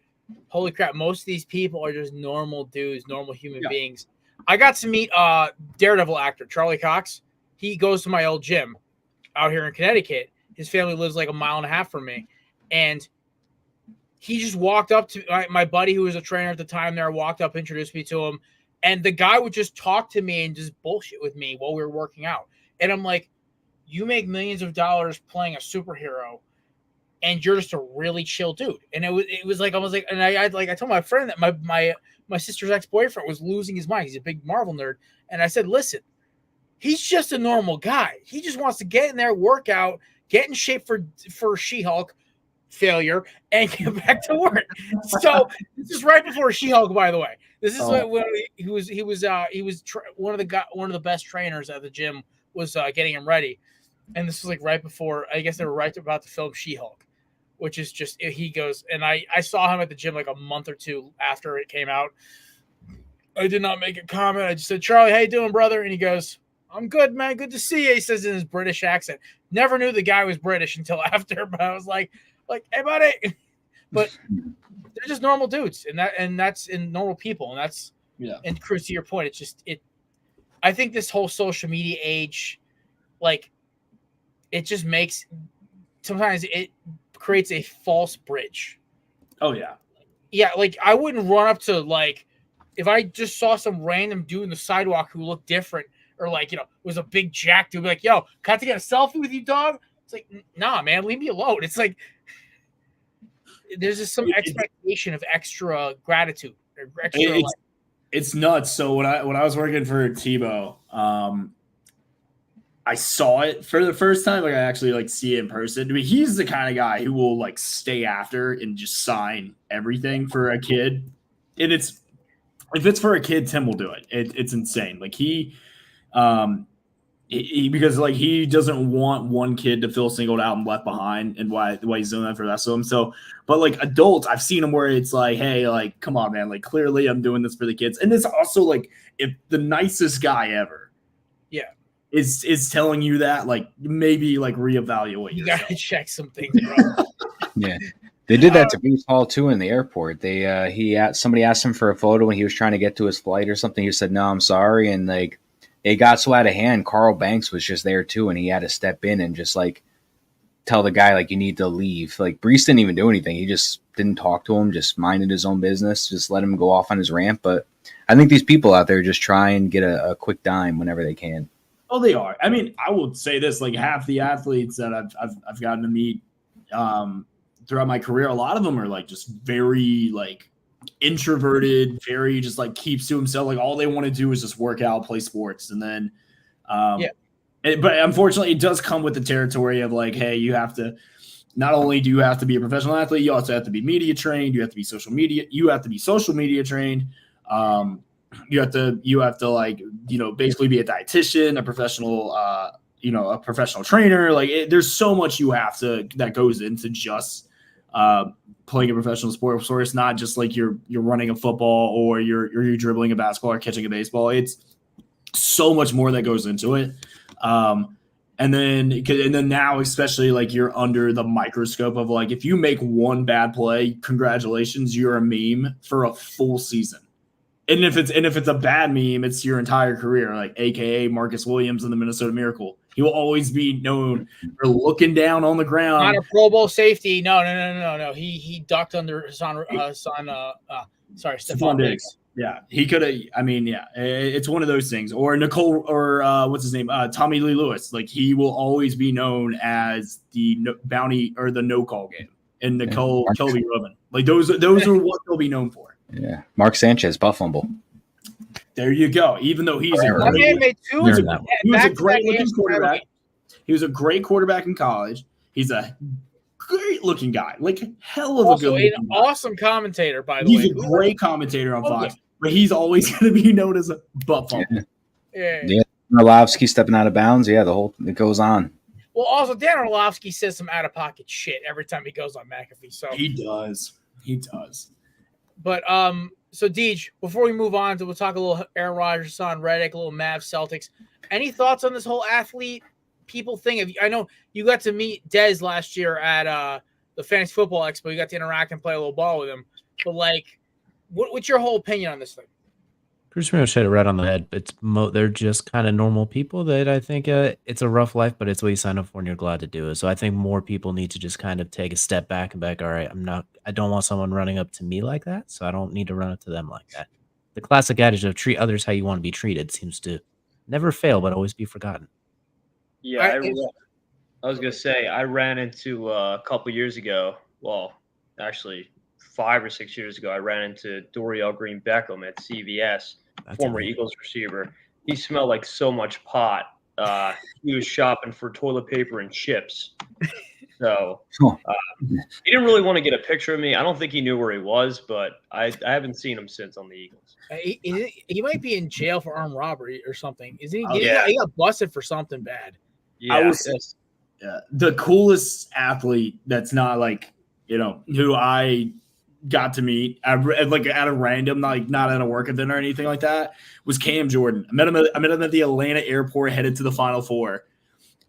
holy crap, most of these people are just normal dudes, normal human beings. I got to meet Daredevil actor Charlie Cox. He goes to my old gym out here in Connecticut. His family lives like a mile and a half from me. And he just walked up to my buddy who was a trainer at the time there, walked up, introduced me to him. And the guy would just talk to me and just bullshit with me while we were working out. And I'm like, you make millions of dollars playing a superhero and you're just a really chill dude. And it was like, I was like, and I told my friend that my sister's ex-boyfriend was losing his mind. He's a big Marvel nerd. And I said, listen, he's just a normal guy. He just wants to get in there, work out, get in shape for She-Hulk, failure, and get back to work. So this is right before She-Hulk, by the way. This is when he was one of the best trainers at the gym was getting him ready, and this was like right before, I guess they were right about to film She-Hulk, which is just, he goes, and I saw him at the gym like a month or two after it came out. I did not make a comment. I just said, Charlie, how you doing, brother? And he goes, I'm good, man. Good to see you. He says in his British accent. Never knew the guy was British until after, but I was like, hey, buddy. But they're just normal dudes, and that's in normal people, and that's And Chris, to your point, it's just I think this whole social media age, like, it just makes, sometimes it creates a false bridge. Oh yeah, yeah. Like, I wouldn't run up to, like, if I just saw some random dude in the sidewalk who looked different, or like, you know, was a big jack dude, be like, yo, can I have to get a selfie with you, dog? It's like, nah, man, leave me alone. It's like, there's just some expectation of extra gratitude. Or extra, it's nuts. So when I was working for Tebow, I saw it for the first time. Like, I actually like see it in person. I mean, he's the kind of guy who will like stay after and just sign everything for a kid. And if it's for a kid, Tim will do it. It's insane. Like he because like he doesn't want one kid to feel singled out and left behind, and why he's doing that for the rest of them. So, but like adults, I've seen them where it's like, hey, like, come on, man, like, clearly I'm doing this for the kids. And it's also like, if the nicest guy ever, is telling you that, like, maybe like reevaluate. You yourself. gotta check some things, bro. Yeah. They did that to Bruce Hall too in the airport. Somebody asked him for a photo when he was trying to get to his flight or something. He said, "No, I'm sorry," and like it got so out of hand. Carl Banks was just there too, and he had to step in and just like tell the guy like you need to leave. Like Brees didn't even do anything. He just didn't talk to him, just minded his own business, just let him go off on his rant. But I think these people out there just try and get a quick dime whenever they can. Oh, they are. I mean, I will say this: like half the athletes that I've gotten to meet throughout my career, a lot of them are like just very like introverted, very just like keeps to himself. Like all they want to do is just work out, play sports, and then but unfortunately, it does come with the territory of like, hey, you have to. Not only do you have to be a professional athlete, you also have to be media trained. You have to be social media. You have to be social media trained. You have to like, basically be a dietitian, a professional, a professional trainer. Like there's so much that goes into just playing a professional sport. So it's not just like you're running a football or you're dribbling a basketball or catching a baseball. It's so much more that goes into it. And then now, especially like you're under the microscope of like, if you make one bad play, congratulations, you're a meme for a full season. And if it's a bad meme, it's your entire career, like AKA Marcus Williams and the Minnesota Miracle. He will always be known for looking down on the ground. Not a Pro Bowl safety. No. He ducked under Stephon Diggs. Yeah, he could have. I mean, yeah, it's one of those things. Or Nicole, or what's his name, Tommy Lee Lewis. Like he will always be known as the bounty or the no call game. And Nicole Kelby Rubin. Like those are what they'll be known for. Yeah, Mark Sanchez, butt fumble. There you go. Even though he was a great looking quarterback. He was a great quarterback in college. He's a great looking guy, like hell of a good an awesome commentator, by the way. He's a great commentator on Fox, but he's always going to be known as a butt fumble. Yeah. Orlovsky stepping out of bounds. Yeah, it goes on. Well, also Dan Orlovsky says some out of pocket shit every time he goes on McAfee. So he does. But so Deej, before we move on, we'll talk a little Aaron Rodgers, Son Reddick, a little Mavs, Celtics. Any thoughts on this whole athlete people thing? I know you got to meet Dez last year at the Fantasy Football Expo. You got to interact and play a little ball with him. But like, what's your whole opinion on this thing? Chris pretty much hit it right on the head. They're just kind of normal people that I think it's a rough life, but it's what you sign up for and you're glad to do it. So I think more people need to just kind of take a step back and be like, all right, I don't want someone running up to me like that, so I don't need to run up to them like that. The classic adage of treat others how you want to be treated seems to never fail, but always be forgotten. Yeah, I was going to say, I ran into a couple years ago, well, actually 5 or 6 years ago, I ran into Dorial Green Beckham at CVS. Former Eagles receiver. He smelled like so much pot. He was shopping for toilet paper and chips. So he didn't really want to get a picture of me. I don't think he knew where he was, but I haven't seen him since on the Eagles. He might be in jail for armed robbery or something. Isn't he? He got busted for something bad. Yeah. The coolest athlete that's not like, who I got to meet at a random, like not at a work event or anything like that, was Cam Jordan. I met him at the Atlanta airport headed to the Final Four.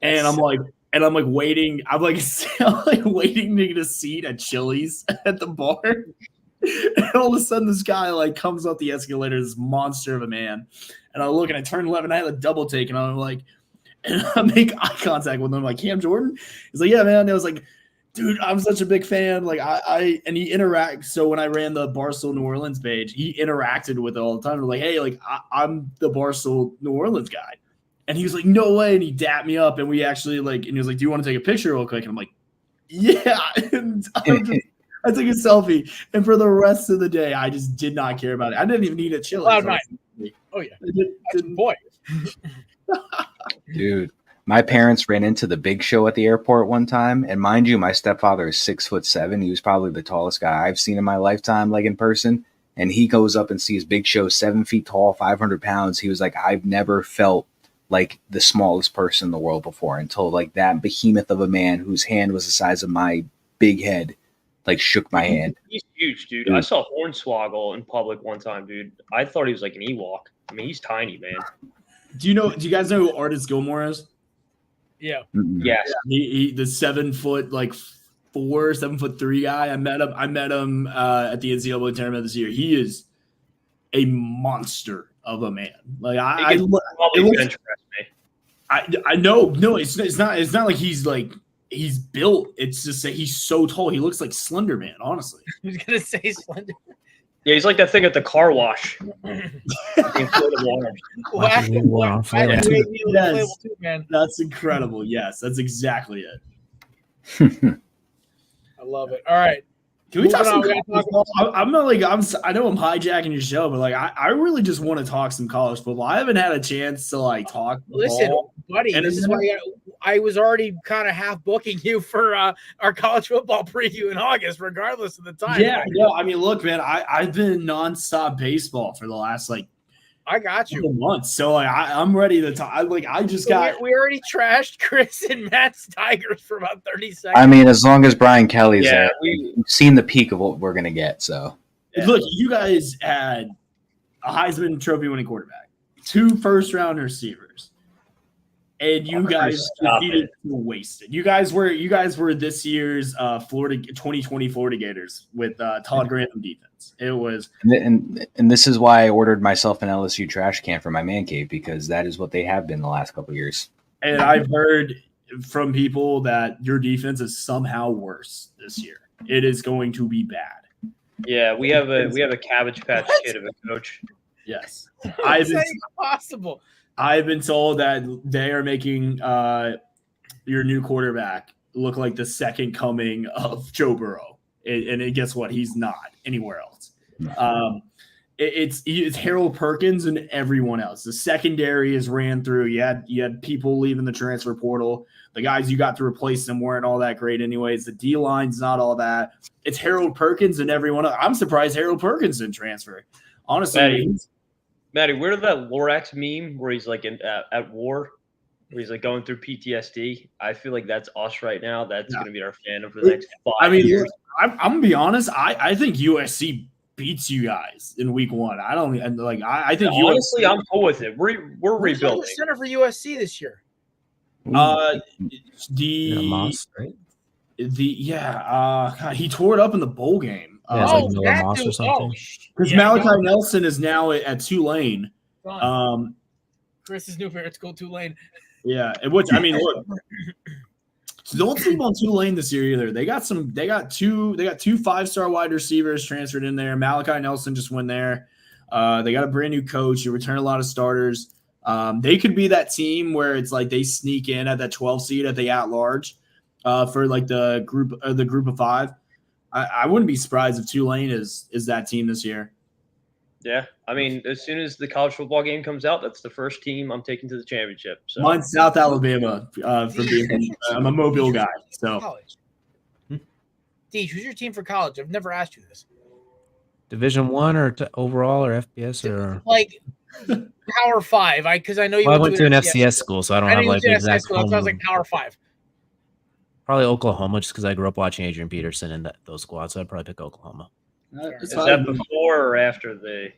And I'm waiting. I'm like waiting to get a seat at Chili's at the bar. And all of a sudden this guy like comes up the escalator, this monster of a man. And I look and I turn left and I had a double take and I'm like, and I make eye contact with him. I'm like, Cam Jordan? He's like, yeah, man. And I was like, dude, I'm such a big fan. Like and he interacts. So when I ran the Barstool New Orleans page, he interacted with it all the time. I'm like, hey, like I'm the Barstool New Orleans guy. And he was like, no way. And he dapped me up and we actually and he was like, do you want to take a picture real quick? And I'm like, yeah. And I took a selfie. And for the rest of the day, I just did not care about it. I didn't even need a chili. Oh yeah. Boy. Dude. My parents ran into the Big Show at the airport one time, and mind you, my stepfather is 6'7". He was probably the tallest guy I've seen in my lifetime, like in person. And he goes up and sees Big Show, 7 feet tall, 500 pounds. He was like, I've never felt like the smallest person in the world before until like that behemoth of a man whose hand was the size of my big head, like shook my hand. He's huge, dude. I saw Hornswoggle in public one time, dude. I thought he was like an Ewok. I mean, he's tiny, man. Do you guys know who Artis Gilmore is? Yeah. Yes. He the 7 foot, like 7'3" guy. I met him at the NCAA tournament this year. He is a monster of a man. Like He could probably bench press me. I know. No, it's not. It's not like he's built. It's just that he's so tall. He looks like Slender Man. Honestly, I was gonna say Slender. Yeah, he's like that thing at the car wash. Man. That's incredible. Yes, that's exactly it. I love it. All right. Can we talk some college football? I'm not like I know I'm hijacking your show, but like I really just want to talk some college football. I haven't had a chance to like talk. Listen, buddy, and this is why I was already kind of half booking you for our college football preview in August, regardless of the time. Yeah. I mean, look, man, I've been nonstop baseball for the last I got you months, so like I'm ready to talk. We already trashed Chris and Matt's Tigers for about 30 seconds. I mean, as long as Brian Kelly's there, we've seen the peak of what we're gonna get. So look, you guys had a Heisman Trophy winning quarterback, 2 first-round receivers, and you guys defeated wasted. You guys were this year's Florida 2020 Florida Gators with Todd Grantham defense. It was, and this is why I ordered myself an LSU trash can for my man cave, because that is what they have been the last couple of years. And I've heard from people that your defense is somehow worse this year. It is going to be bad. Yeah, we have a Cabbage Patch Kid of a coach. Yes, impossible. I've been told that they are making your new quarterback look like the second coming of Joe Burrow, and guess what? He's not anywhere else. It's Harold Perkins and everyone else. The secondary is ran through. You had people leaving the transfer portal. The guys you got to replace them weren't all that great anyways. The D line's not all that. It's Harold Perkins and everyone else. I'm surprised Harold Perkins didn't transfer. Honestly, Maddie, where did that Lorax meme where he's like at war, where he's like going through PTSD? I feel like that's us right now. That's going to be our fandom for the next 5 years. I'm gonna be honest. I think USC beats you guys in week 1. I think honestly, I'm cool with it. We're rebuilding. Who's the center for USC this year? God, he tore it up in the bowl game. Moss or something. Because Malachi Nelson is now at Tulane. Chris's new favorite school, Tulane. Yeah, which I mean, look. So don't sleep on Tulane this year either. They got 2 5-star wide receivers transferred in there. Malachi Nelson just went there. They got a brand new coach. You return a lot of starters. They could be that team where it's like they sneak in at that 12 seed at the at-large for like the group of 5. I wouldn't be surprised if Tulane is that team this year. Yeah, I mean, as soon as the college football game comes out, that's the first team I'm taking to the championship. So. Mine's South Alabama. I'm a Mobile guy. So, college. Deej, who's your team for college? I've never asked you this. Division 1 or overall or FBS or like Power 5? Because I know you. Well, I went to an FCS school, so I don't have like the exact. School. That sounds like Power 5. Probably Oklahoma, just because I grew up watching Adrian Peterson and those squads, so I'd probably pick Oklahoma. Is that before or after the?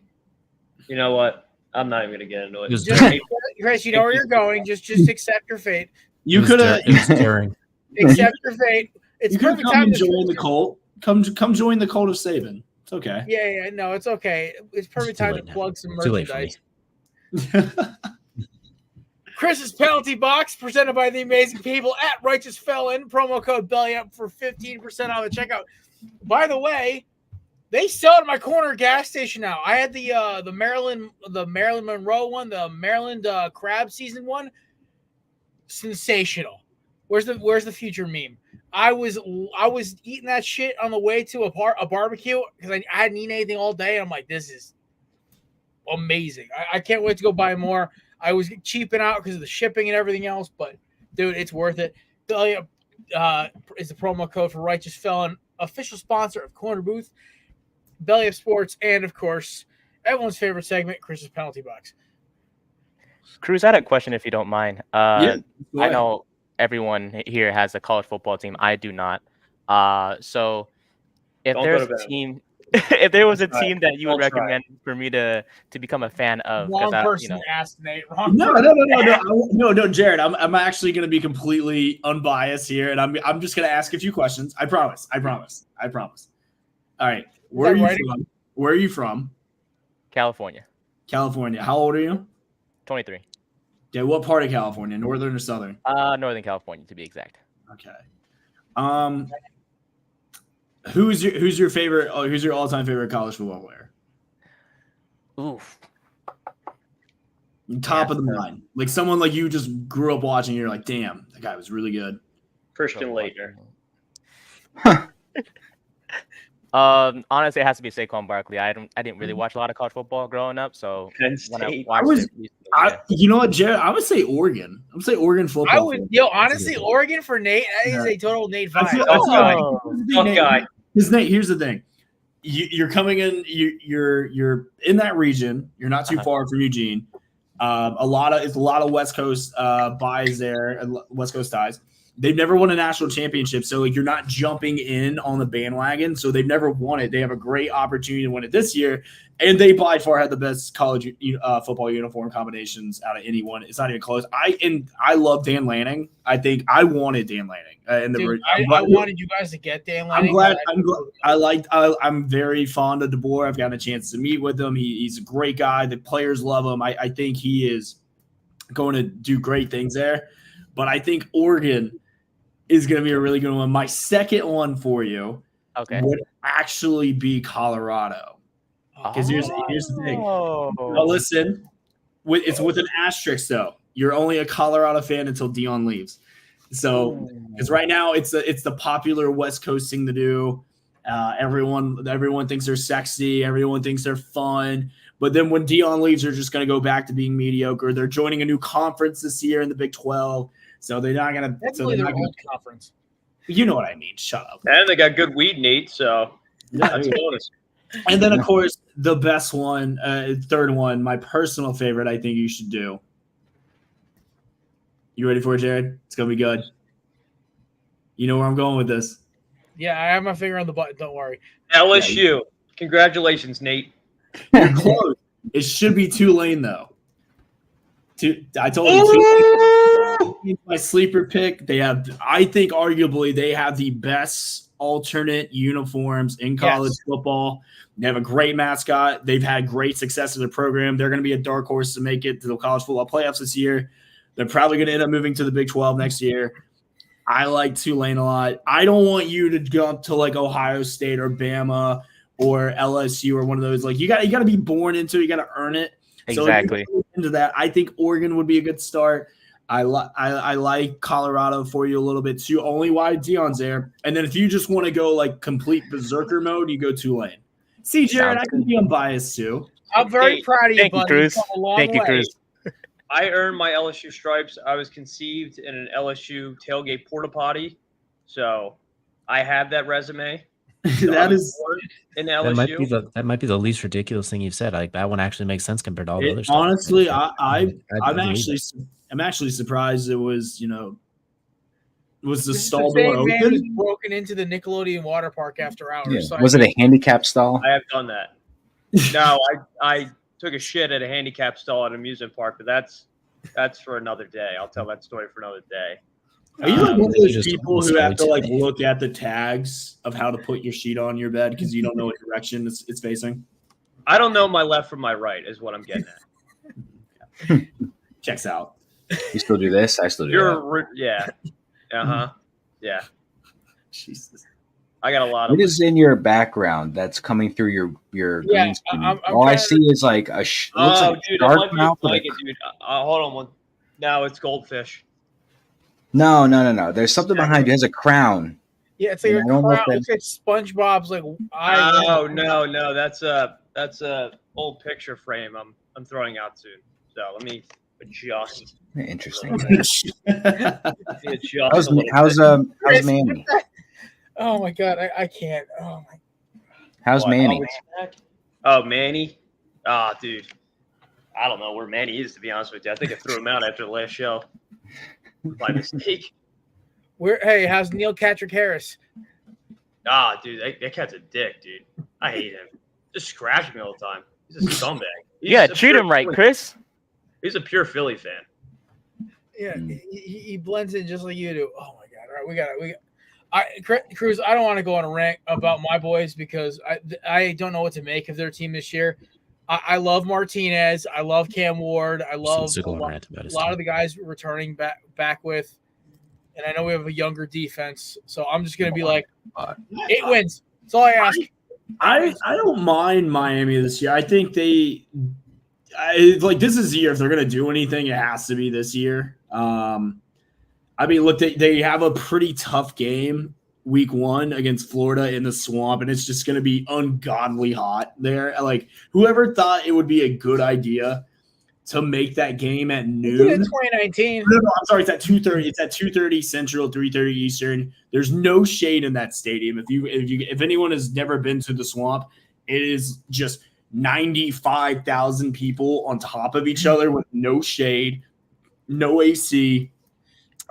You know what? I'm not even going to get into it. Chris, you know where you're going. Just accept your fate. You could have. Accept your fate. It's perfect time to join the cult. Come join the cult of Saban. It's okay. Yeah, no, it's okay. It's perfect time to plug some merchandise. Chris's penalty box presented by the amazing people at Righteous Felon. Promo code BELLYUP for 15% on the checkout. By the way, they sell it at my corner gas station now. I had the Maryland Monroe one, the Maryland crab season one. Sensational. Where's the future meme? I was eating that shit on the way to a barbecue because I hadn't eaten anything all day. And I'm like, this is amazing. I can't wait to go buy more. I was cheaping out because of the shipping and everything else, but dude, it's worth it. BELLYUP is the promo code for Righteous Felon, official sponsor of Corner Booth, BELLYUP Sports, and of course, everyone's favorite segment, Chris's penalty box. Cruz, I had a question if you don't mind. Yeah, I know everyone here has a college football team. I do not. So if if there was a team that you would recommend for me to become a fan of, wrong person asked, Nate. No, Jared. I'm actually going to be completely unbiased here, and I'm just going to ask a few questions. I promise. All right, where are you from? California. California. How old are you? 23. Okay, what part of California? Northern or southern? Northern California to be exact. Okay. Who's your favorite? Who's your all-time favorite college football player? Oof. Top of the mind, like someone like you just grew up watching. You're like, damn, that guy was really good. Christian Laettner. Honestly, it has to be Saquon Barkley. I didn't really watch a lot of college football growing up, so Penn when I State. watched it, yeah. You know what, Jared? I would say Oregon. I would say Oregon football. Honestly, Oregon for Nate, that is a total Nate vibe. Tough guy. Because Nate, here's the thing: you're coming in. You're in that region. You're not too far from Eugene. It's a lot of West Coast buys there, West Coast ties. They've never won a national championship, so like you're not jumping in on the bandwagon. So they've never won it. They have a great opportunity to win it this year, and they by far had the best college football uniform combinations out of anyone. It's not even close. I love Dan Lanning. I think I wanted Dan Lanning. I wanted you guys to get Dan Lanning. I'm very fond of DeBoer. I've gotten a chance to meet with him. He's a great guy. The players love him. I think he is going to do great things there. But I think Oregon is going to be a really good one. My second one for you would actually be Colorado. Because here's the thing. Well, listen, it's with an asterisk, though. You're only a Colorado fan until Dion leaves. So, because right now it's the popular West Coast thing to do. Everyone thinks they're sexy. Everyone thinks they're fun. But then when Dion leaves, they're just going to go back to being mediocre. They're joining a new conference this year in the Big 12. So they're not going to – that's really their old conference. You know what I mean. Shut up. And they got good weed, Nate, so that's a bonus. And then, of course, the best one, third one, my personal favorite I think you should do. You ready for it, Jared? It's going to be good. You know where I'm going with this. Yeah, I have my finger on the button. Don't worry. LSU. Congratulations, Nate. You're close. It should be Tulane, though. I told you, my sleeper pick. I think, arguably, they have the best alternate uniforms in college football. They have a great mascot. They've had great success in their program. They're going to be a dark horse to make it to the college football playoffs this year. They're probably going to end up moving to the Big 12 next year. I like Tulane a lot. I don't want you to go up to like Ohio State or Bama or LSU or one of those. Like you got to be born into it. You got to earn it. Exactly. So into that, I think Oregon would be a good start. I like Colorado for you a little bit too, only why Dion's there. And then if you just want to go like complete berserker mode, you go Tulane. See, Jared, I can be unbiased too. I'm very proud of you, Thank you, buddy. Cruz. Thank you, Cruz. I earned my LSU stripes. I was conceived in an LSU tailgate porta potty, so I have that resume. So that is in LSU. That might be the least ridiculous thing you've said. Like that one actually makes sense compared to all the other stuff. Honestly, I'm actually surprised it was the stall door open. Man was broken into the Nickelodeon water park after hours. Yeah. So Was it a handicap stall? I have done that. No, I took a shit at a handicap stall at an amusement park, but that's for another day. I'll tell that story for another day. Are you like one of those people who have to like look at the tags of how to put your sheet on your bed because you don't know what direction it's facing? I don't know my left from my right is what I'm getting at. Checks out. You still do this? I still do that. Yeah. Uh-huh. Yeah. Jesus. I got a lot of What is in your background that's coming through your green screen? All I see is like a looks like dude, a it shark might be mouth. a blanket, dude. Hold on one. No, it's goldfish. No. There's something behind you. It has a crown. Yeah, it's like a crown. It's like SpongeBob's like eye. Oh no, that's a old picture frame I'm throwing out soon. So let me adjust. Interesting. How's Manny? Oh my god, I can't. Oh my. How's Manny? Oh, Manny. Ah, dude. I don't know where Manny is, to be honest with you. I think I threw him out after the last show by mistake. Hey, how's Neil Patrick Harris? Ah, dude, that cat's a dick, dude. I hate him. Just scratch me all the time. He's a scumbag. Yeah, treat him right, Chris. He's a pure Philly fan. Yeah, he blends in just like you do. Oh my god! All right, we got. Cruz, I don't want to go on a rant about my boys because I don't know what to make of their team this year. I love Martinez. I love Cam Ward. I love Still a going lot, rant about his a lot team. of the guys returning back with. And I know we have a younger defense, so I'm just going to be like, 8 wins. That's all I ask. I don't mind Miami this year. I think this is the year. If they're going to do anything, it has to be this year. I mean, look, they have a pretty tough game week 1 against Florida in the Swamp, and it's just going to be ungodly hot there. Like, whoever thought it would be a good idea to make that game at noon. In 2019. No, I'm sorry. It's at 2:30. It's at 2:30 Central, 3:30 Eastern. There's no shade in that stadium. If anyone has never been to the Swamp, it is just 95,000 people on top of each other with no shade, no AC,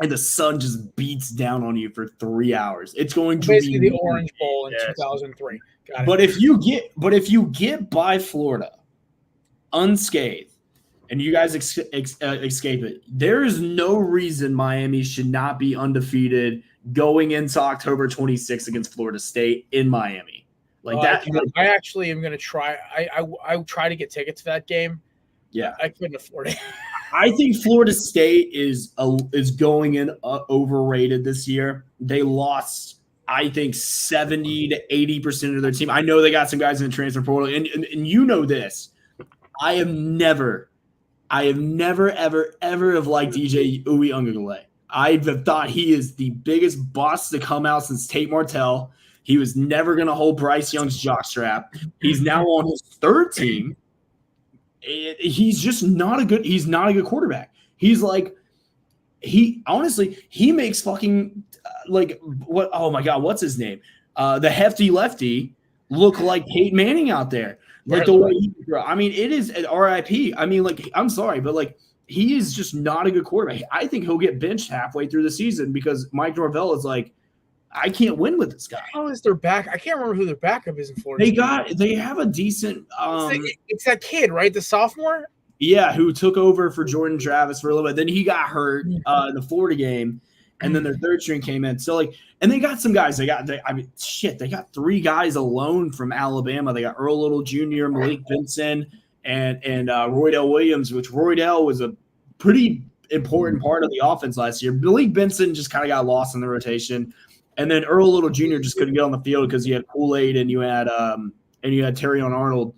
and the sun just beats down on you for 3 hours. It's going to basically be the Orange Bowl in 2003. Got it. But if you get by Florida unscathed, and you guys escape it, there is no reason Miami should not be undefeated going into October 26th against Florida State in Miami. I actually am going to try. I try to get tickets to that game. Yeah, I couldn't afford it. I think Florida State is going in overrated this year. They lost, I think, 70 to 80% of their team. I know they got some guys in the transfer portal, and you know this. I have never, ever have liked DJ Uiagalelei. I have thought he is the biggest bust to come out since Tate Martell. He was never going to hold Bryce Young's jockstrap. He's now on his 3rd team. He's just not a good. He's not a good quarterback. He's like, he makes fucking what? Oh my God, what's his name? The hefty lefty look like Peyton Manning out there. Like the way it is at RIP. I mean, like, I'm sorry, but like, he is just not a good quarterback. I think he'll get benched halfway through the season because Mike Norvell is like, I can't win with this guy. How is their back? I can't remember who their backup is in Florida. They have a decent. It's that kid, right? The sophomore. Yeah, who took over for Jordan Travis for a little bit. Then he got hurt in the Florida game, and then their 3rd string came in. So and they got some guys. They got 3 guys alone from Alabama. They got Earl Little Jr., Malik Benson, and Roydell Williams, which Roydell was a pretty important part of the offense last year. Malik Benson just kind of got lost in the rotation. And then Earl Little Jr. just couldn't get on the field because you had Kool-Aid and you had Terrion Arnold,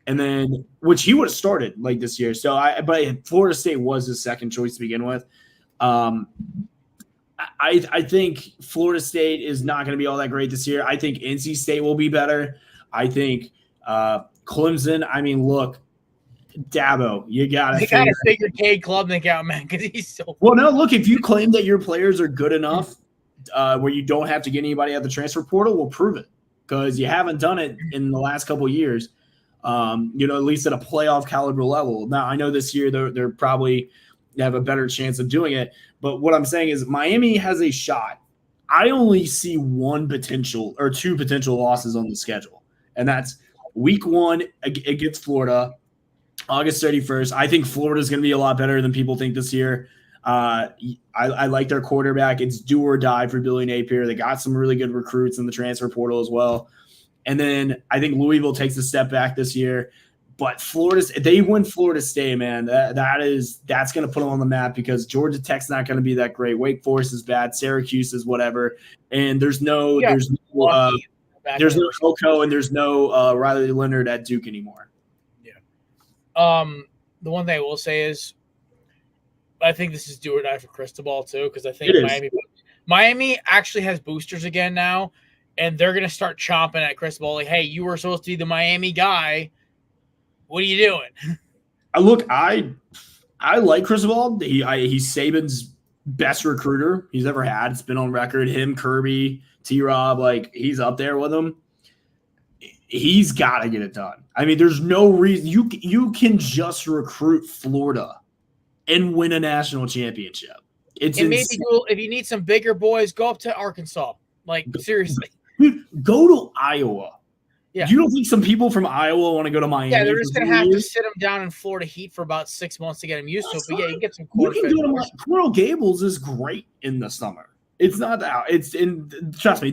and then which he would have started like this year. So but Florida State was his second choice to begin with. I think Florida State is not going to be all that great this year. I think NC State will be better. I think Clemson. I mean, look, Dabo, you got to figure Cade Klubnik out, man, because he's so well. No, look, if you claim that your players are good enough. Where you don't have to get anybody out the transfer portal, will prove it because you haven't done it in the last couple of years. At least at a playoff caliber level. Now I know this year they're probably have a better chance of doing it, but what I'm saying is Miami has a shot. I only see 2 potential losses on the schedule, and that's week 1 against Florida, August 31st. I think Florida is going to be a lot better than people think this year. I like their quarterback. It's do or die for Billy Napier. They got some really good recruits in the transfer portal as well. And then I think Louisville takes a step back this year. But they win Florida State, man. That's going to put them on the map because Georgia Tech's not going to be that great. Wake Forest is bad. Syracuse is whatever. And there's no Oko and there's no Riley Leonard at Duke anymore. Yeah. The one thing I will say is, I think this is do or die for Cristobal too, because I think Miami actually has boosters again now, and they're going to start chomping at Cristobal like, hey, you were supposed to be the Miami guy. What are you doing? Look, I like Cristobal. He's Saban's best recruiter he's ever had. It's been on record. Him, Kirby, T-Rob, like he's up there with him. He's got to get it done. I mean, there's no reason you can just recruit Florida and win a national championship. Maybe if you need some bigger boys, go up to Arkansas. Like, seriously. Dude, go to Iowa. Yeah. You don't think some people from Iowa want to go to Miami? Yeah, they're just going to have to sit them down in Florida heat for about 6 months to get them used to it. But yeah, you get some Coral Gables is great in the summer. It's not that. Trust me,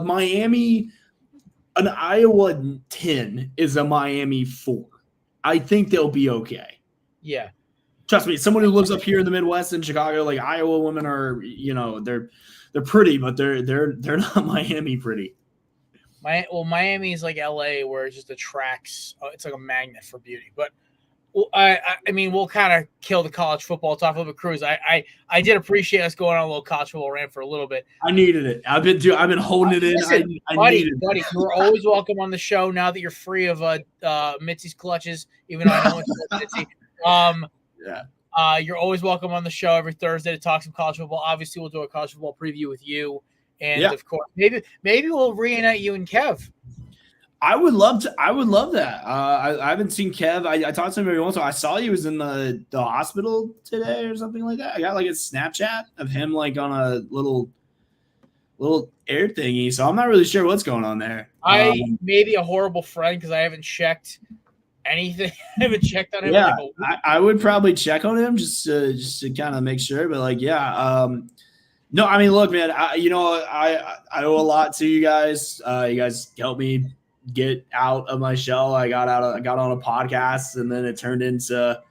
Miami, an Iowa 10 is a Miami 4. I think they'll be okay. Yeah. Trust me, someone who lives up here in the Midwest in Chicago, like Iowa women are, they're pretty, but they're not Miami pretty. Miami is like LA, where it just attracts. It's like a magnet for beauty. But I mean, we'll kind of kill the college football talk a little bit. Cruz, I did appreciate us going on a little college football rant for a little bit. I needed it. I've been holding it in. Listen, buddy, you're always welcome on the show now that you're free of Mitzi's clutches. Even though I know it's Mitzi. Yeah. You're always welcome on the show every Thursday to talk some college football. Obviously, we'll do a college football preview with you, and of course, maybe we'll reunite you and Kev. I would love that. I haven't seen Kev. I talked to him every once in a while. I saw he was in the hospital today or something like that. I got like a Snapchat of him like on a little air thingy. So I'm not really sure what's going on there. I may be a horrible friend because I haven't checked anything. I haven't checked on him. Yeah, I would probably check on him just to kind of make sure. But like, no, I mean, look, man, I owe a lot to you guys. You guys helped me get out of my shell. I got on a podcast, and then it turned into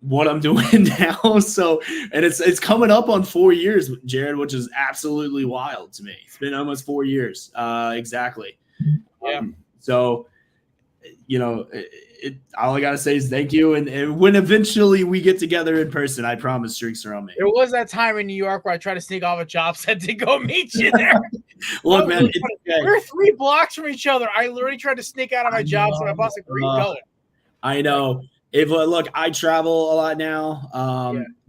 what I'm doing now. So, and it's coming up on 4 years, Jared, which is absolutely wild to me. It's been almost 4 years, exactly. Yeah. So, all I gotta say is thank you. And when eventually we get together in person, I promise drinks are on me. There was that time in New York where I tried to sneak off a job set to go meet you there. Look, man, we're 3 blocks from each other. I literally tried to sneak out of my job, so my boss agreed going. I know. Look, I travel a lot now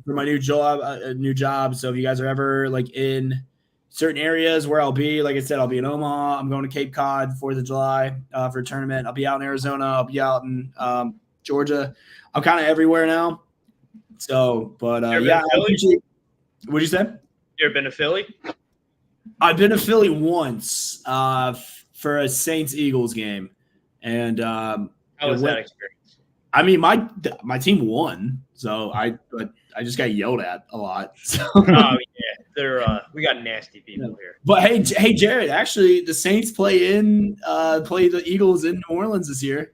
for my new job. So if you guys are ever like in certain areas where I'll be, like I said, I'll be in Omaha. I'm going to Cape Cod 4th of July for a tournament. I'll be out in Arizona. I'll be out in Georgia. I'm kind of everywhere now. So, but I appreciate. What'd you say? You ever been to Philly? I've been to Philly once for a Saints-Eagles game, and how was that experience? I mean, my team won, so I just got yelled at a lot. So. Oh yeah, we got nasty people here. But hey, Jared, actually, the Saints play the Eagles in New Orleans this year.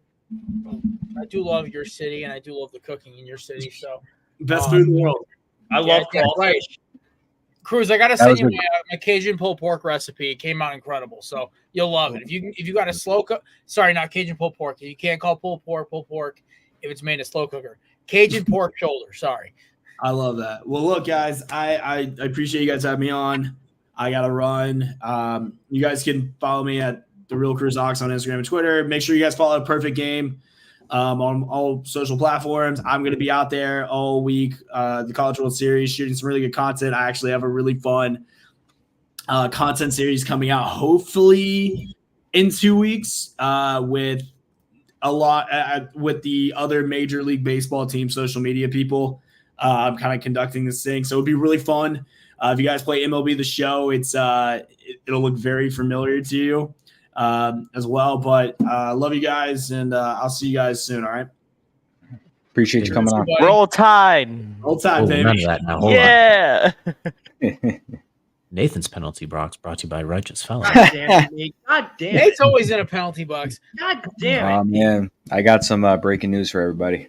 I do love your city, and I do love the cooking in your city. So best food in the world. I love crawfish. Right. Cruz, I gotta send you my Cajun pulled pork recipe. It came out incredible, so you'll love it. If you got a slow cook, sorry, not Cajun pulled pork. You can't call pulled pork if it's made in a slow cooker. Cajun pork shoulder. Sorry. I love that. Well, look, guys, I appreciate you guys having me on. I gotta run. You guys can follow me at The Real Cruz Ox on Instagram and Twitter. Make sure you guys follow Perfect Game on all social platforms. I'm going to be out there all week, the College World Series, shooting some really good content. I actually have a really fun content series coming out, hopefully in 2 weeks, with a lot with the other Major League Baseball team social media people. I'm kind of conducting this thing, so it'll be really fun. If you guys play MLB The Show, it'll look very familiar to you as well. But love you guys, and I'll see you guys soon. All right. Appreciate you coming on. Roll Tide. Roll Tide, baby. None of that now. Hold Yeah. Nathan's penalty box brought to you by Righteous Felon. God damn it. God damn it. Nate's always in a penalty box. God damn it. Man, I got some breaking news for everybody.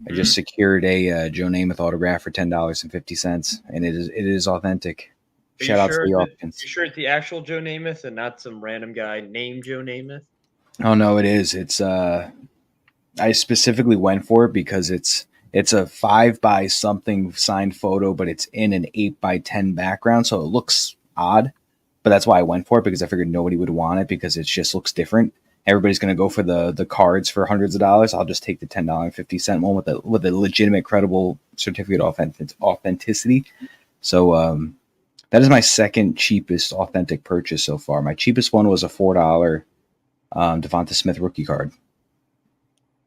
I just secured a Joe Namath autograph for $10.50, and it is authentic. Shout out to the audience. You sure it's the actual Joe Namath and not some random guy named Joe Namath? Oh no, it is. It's I specifically went for it because it's a 5 by something signed photo, but it's in an 8 by 10 background, so it looks odd. But that's why I went for it, because I figured nobody would want it because it just looks different. Everybody's going to go for the cards for hundreds of dollars. I'll just take the $10.50 one with a legitimate, credible certificate of authenticity. So that is my second cheapest authentic purchase so far. My cheapest one was a $4 Devonta Smith rookie card.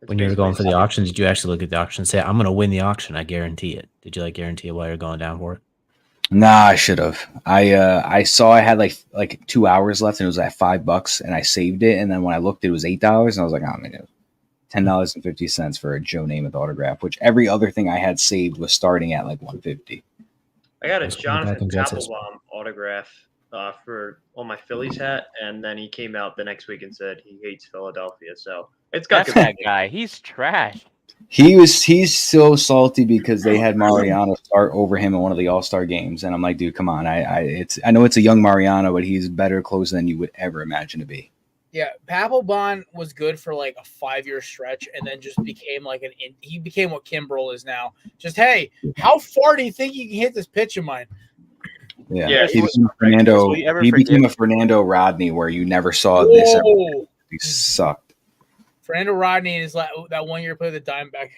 When you were going for the auction, did you actually look at the auction and say, I'm going to win the auction, I guarantee it? Did you guarantee it while you're going down for it? Nah, I should have. I saw I had like 2 hours left, and it was at $5, and I saved it. And then when I looked, it was $8, and I was like, oh man, $10.50 for a Joe Namath autograph, which every other thing I had saved was starting at like $150. I got a Jonathan Applebaum autograph on my Phillies hat, and then he came out the next week and said he hates Philadelphia. So it's got That's good. that guy. He's trash. He's so salty because they had Mariano start over him in one of the All-Star games, and I'm like, dude, come on. I know it's a young Mariano, but he's better closer than you would ever imagine to be. Yeah, Papelbon was good for like a 5-year stretch, and then just became like he became what Kimbrel is now. Just hey, how far do you think you can hit this pitch of mine? Yeah, he became a Fernando Rodney, where you never saw this. He sucked. Fernando Rodney is like that 1 year play with the Diamondback.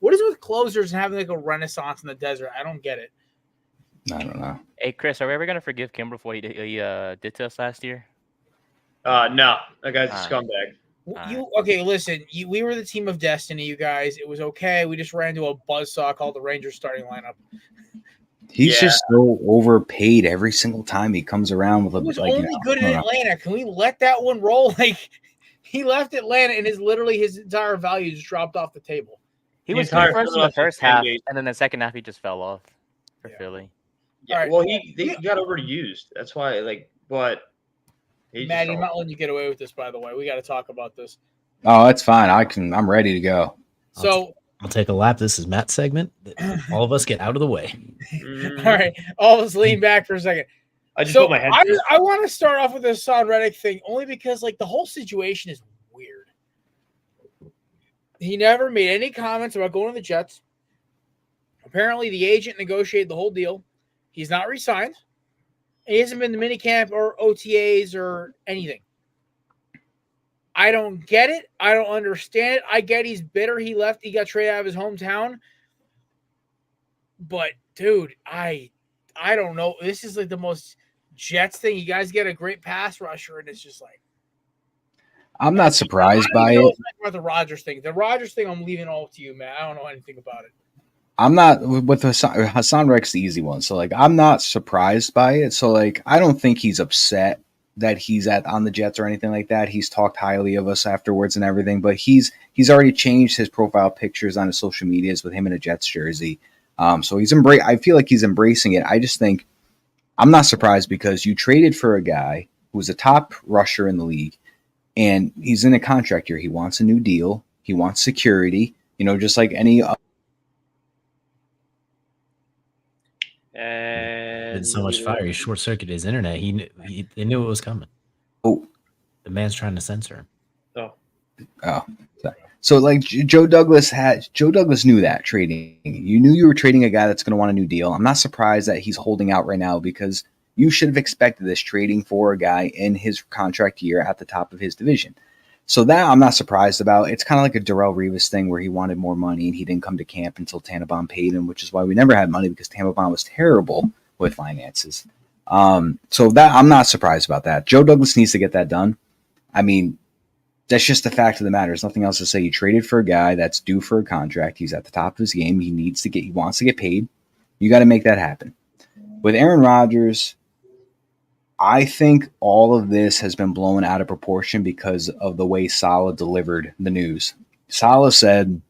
What is it with closers and having like a renaissance in the desert? I don't get it. I don't know. Hey, Chris, are we ever gonna forgive Kimbrel for what he did to us last year? No, that guy's a scumbag. Okay, listen. We were the team of destiny, you guys. It was okay. We just ran into a buzzsaw called the Rangers starting lineup. He's just so overpaid every single time he comes around with a. He was only good in Atlanta. Can we let that one roll? Like he left Atlanta and his entire value just dropped off the table. He was good first in the first half, and then the second half he just fell off for Philly. Yeah, right. Well, he got overused. That's why, but. Maddie, I'm not letting you get away with this, by the way. We got to talk about this. Oh, that's fine. I'm ready to go. So I'll take a lap. This is Matt's segment. All of us get out of the way. All right. All of us lean back for a second. I just put my head. I want to start off with this Hassan Reddick thing only because the whole situation is weird. He never made any comments about going to the Jets. Apparently, the agent negotiated the whole deal. He's not re-signed. He hasn't been to minicamp or OTAs or anything. I don't get it. I don't understand it. I get he's bitter. He left. He got traded out of his hometown. But, dude, I don't know. This is the most Jets thing. You guys get a great pass rusher, and it's just I'm not surprised by it. About the Rodgers thing. The Rodgers thing, I'm leaving all to you, man. I don't know anything about it. I'm not with Hassan Reddick's the easy one. So I'm not surprised by it. So I don't think he's upset that he's on the Jets or anything like that. He's talked highly of us afterwards and everything, but he's already changed his profile pictures on his social medias with him in a Jets jersey. So I feel like he's embracing it. I just think I'm not surprised because you traded for a guy who's a top rusher in the league and he's in a contract year. He wants a new deal. He wants security, just like any Did so much fire. He short-circuited his internet. They knew it was coming. Oh, the man's trying to censor him. Oh. So Joe Douglas knew that trading. You knew you were trading a guy that's going to want a new deal. I'm not surprised that he's holding out right now because you should have expected this trading for a guy in his contract year at the top of his division. So that I'm not surprised about. It's kind of like a Darrelle Revis thing where he wanted more money and he didn't come to camp until Tannenbaum paid him, which is why we never had money because Tannenbaum was terrible with finances. So that I'm not surprised about that. Joe Douglas needs to get that done. I mean, that's just the fact of the matter. There's nothing else to say. You traded for a guy that's due for a contract. He's at the top of his game. He wants to get paid. You got to make that happen. With Aaron Rodgers, I think all of this has been blown out of proportion because of the way Saleh delivered the news. Saleh said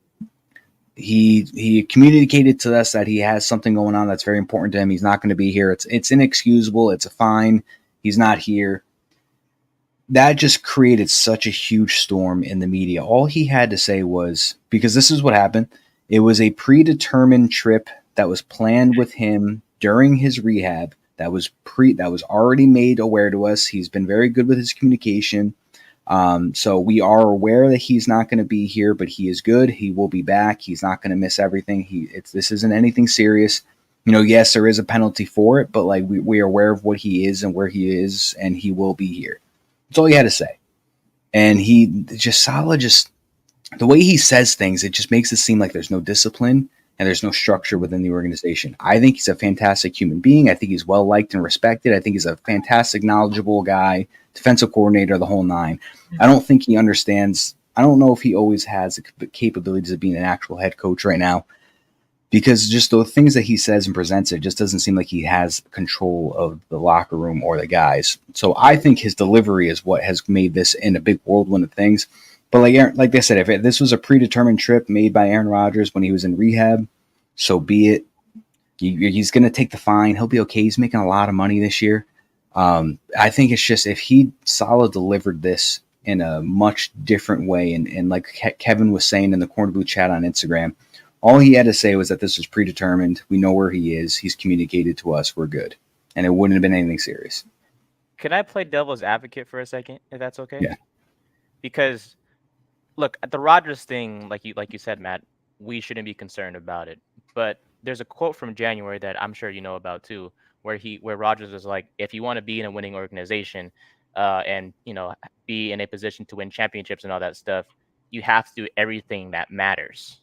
he communicated to us that he has something going on that's very important to him. He's not going to be here. It's inexcusable. It's a fine. He's not here. That just created such a huge storm in the media. All he had to say was, because this is what happened, it was a predetermined trip that was planned with him during his rehab. That was already made aware to us. He's been very good with his communication. So we are aware that he's not going to be here, but he is good. He will be back. He's not going to miss everything. This isn't anything serious. Yes, there is a penalty for it, but we are aware of what he is and where he is, and he will be here. That's all he had to say. And Saleh, the way he says things, it just makes it seem like there's no discipline and there's no structure within the organization. I think he's a fantastic human being. I think he's well-liked and respected. I think he's a fantastic, knowledgeable guy, defensive coordinator, the whole nine. I don't think he understands. I don't know if he always has the capabilities of being an actual head coach right now, because just the things that he says and presents, it just doesn't seem like he has control of the locker room or the guys. So I think his delivery is what has made this in a big whirlwind of things. But like I said, if this was a predetermined trip made by Aaron Rodgers when he was in rehab, so be it. He's going to take the fine. He'll be okay. He's making a lot of money this year. I think it's just if Salah delivered this in a much different way, and like Kevin was saying in the Corner Blue chat on Instagram, all he had to say was that this was predetermined. We know where he is. He's communicated to us. We're good. And it wouldn't have been anything serious. Could I play devil's advocate for a second, if that's okay? Yeah. Because look, at the Rodgers thing, like you said, Matt, we shouldn't be concerned about it. But there's a quote from January that I'm sure you know about too, where Rodgers was like, if you want to be in a winning organization, and be in a position to win championships and all that stuff, you have to do everything that matters.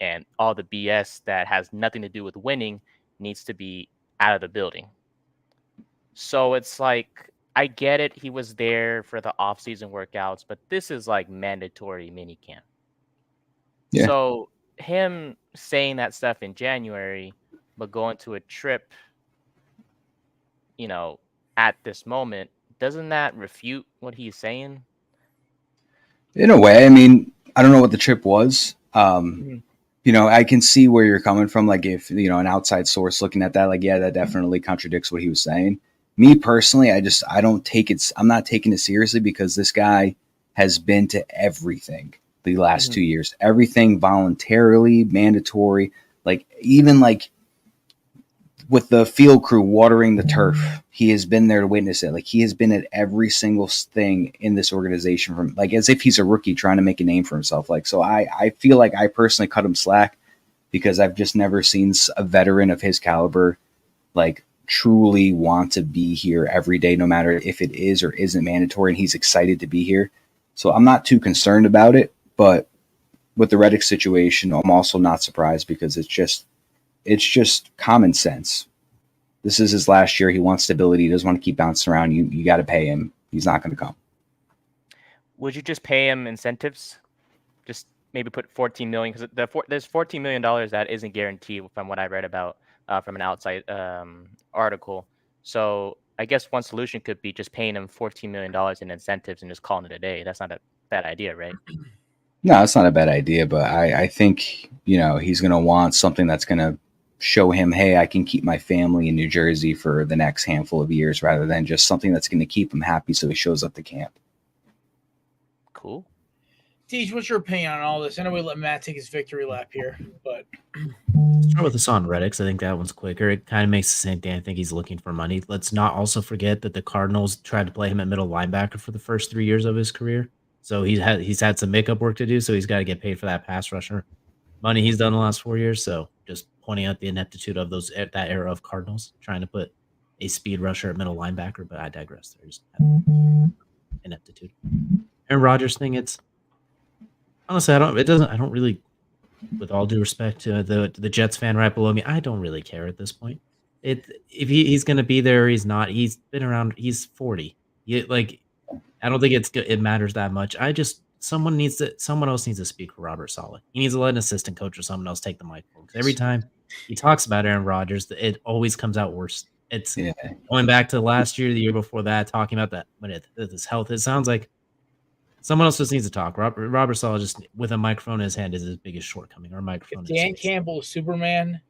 And all the BS that has nothing to do with winning needs to be out of the building. So it's like, I get it. He was there for the off-season workouts, but this is like mandatory minicamp. Yeah. So him saying that stuff in January, but going to a trip, at this moment, doesn't that refute what he's saying? In a way, I mean, I don't know what the trip was. I can see where you're coming from. Like if, an outside source looking at that, like, yeah, that definitely contradicts what he was saying. Me personally, I don't take it. I'm not taking it seriously because this guy has been to everything the last 2 years, everything voluntarily, mandatory, like even like with the field crew watering the turf, he has been there to witness it. Like he has been at every single thing in this organization from like, as if he's a rookie trying to make a name for himself. Like, so I feel like I personally cut him slack because I've just never seen a veteran of his caliber, like, truly want to be here every day, no matter if it is or isn't mandatory, and he's excited to be here. So I'm not too concerned about it, but with the Reddick situation, I'm also not surprised because it's just common sense. This is his last year. He wants stability. He doesn't want to keep bouncing around. You got to pay him. He's not going to come. Would you just pay him incentives? Just maybe put $14 million, because there's $14 million that isn't guaranteed from what I read about from an outside article. So I guess one solution could be just paying him $14 million in incentives and just calling it a day. That's not a bad idea, right? No, it's not a bad idea, but I think, he's going to want something that's going to show him, hey, I can keep my family in New Jersey for the next handful of years, rather than just something that's going to keep him happy so he shows up to camp. Cool. Teach, what's your opinion on all this? I know we let Matt take his victory lap here, but let's start with Hassan Reddick. I think that one's quicker. It kind of makes the same thing. I think he's looking for money. Let's not also forget that the Cardinals tried to play him at middle linebacker for the first 3 years of his career. So he's had some makeup work to do. So he's got to get paid for that pass rusher money he's done the last 4 years. So just pointing out the ineptitude of that era of Cardinals trying to put a speed rusher at middle linebacker. But I digress. There's ineptitude. Aaron Rodgers thing. It's honestly, I don't really, with all due respect to the Jets fan right below me, I don't really care at this point. If he's going to be there or he's not, he's been around, he's 40. I don't think it matters that much. Someone else needs to speak for Robert Saleh. He needs to let an assistant coach or someone else take the microphone. Because every time he talks about Aaron Rodgers, it always comes out worse. It's going back to last year, the year before that, talking about that when his health. It sounds like someone else just needs to talk. Robert Saleh just with a microphone in his hand is his biggest shortcoming. Or microphone. Dan Campbell is Superman.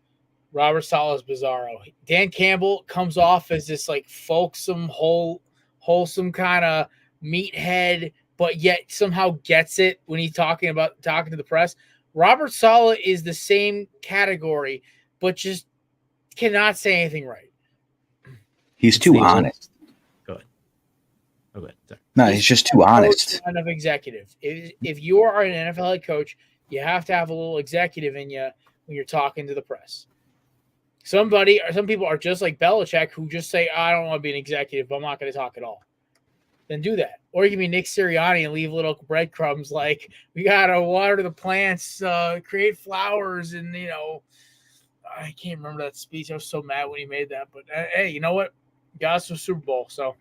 Robert Saleh is Bizarro. Dan Campbell comes off as this like folksome, wholesome kind of meathead, but yet somehow gets it when he's talking to the press. Robert Saleh is the same category, but just cannot say anything right. He's too honest. Go ahead. Sorry. No, he's just too honest. Kind of executive. If you are an NFL head coach, you have to have a little executive in you when you're talking to the press. Some people are just like Belichick, who just say, I don't want to be an executive, but I'm not going to talk at all. Then do that. Or you can be Nick Sirianni and leave little breadcrumbs like, we got to water the plants, create flowers, and, I can't remember that speech. I was so mad when he made that. But, hey, you know what? Got us to a Super Bowl, so.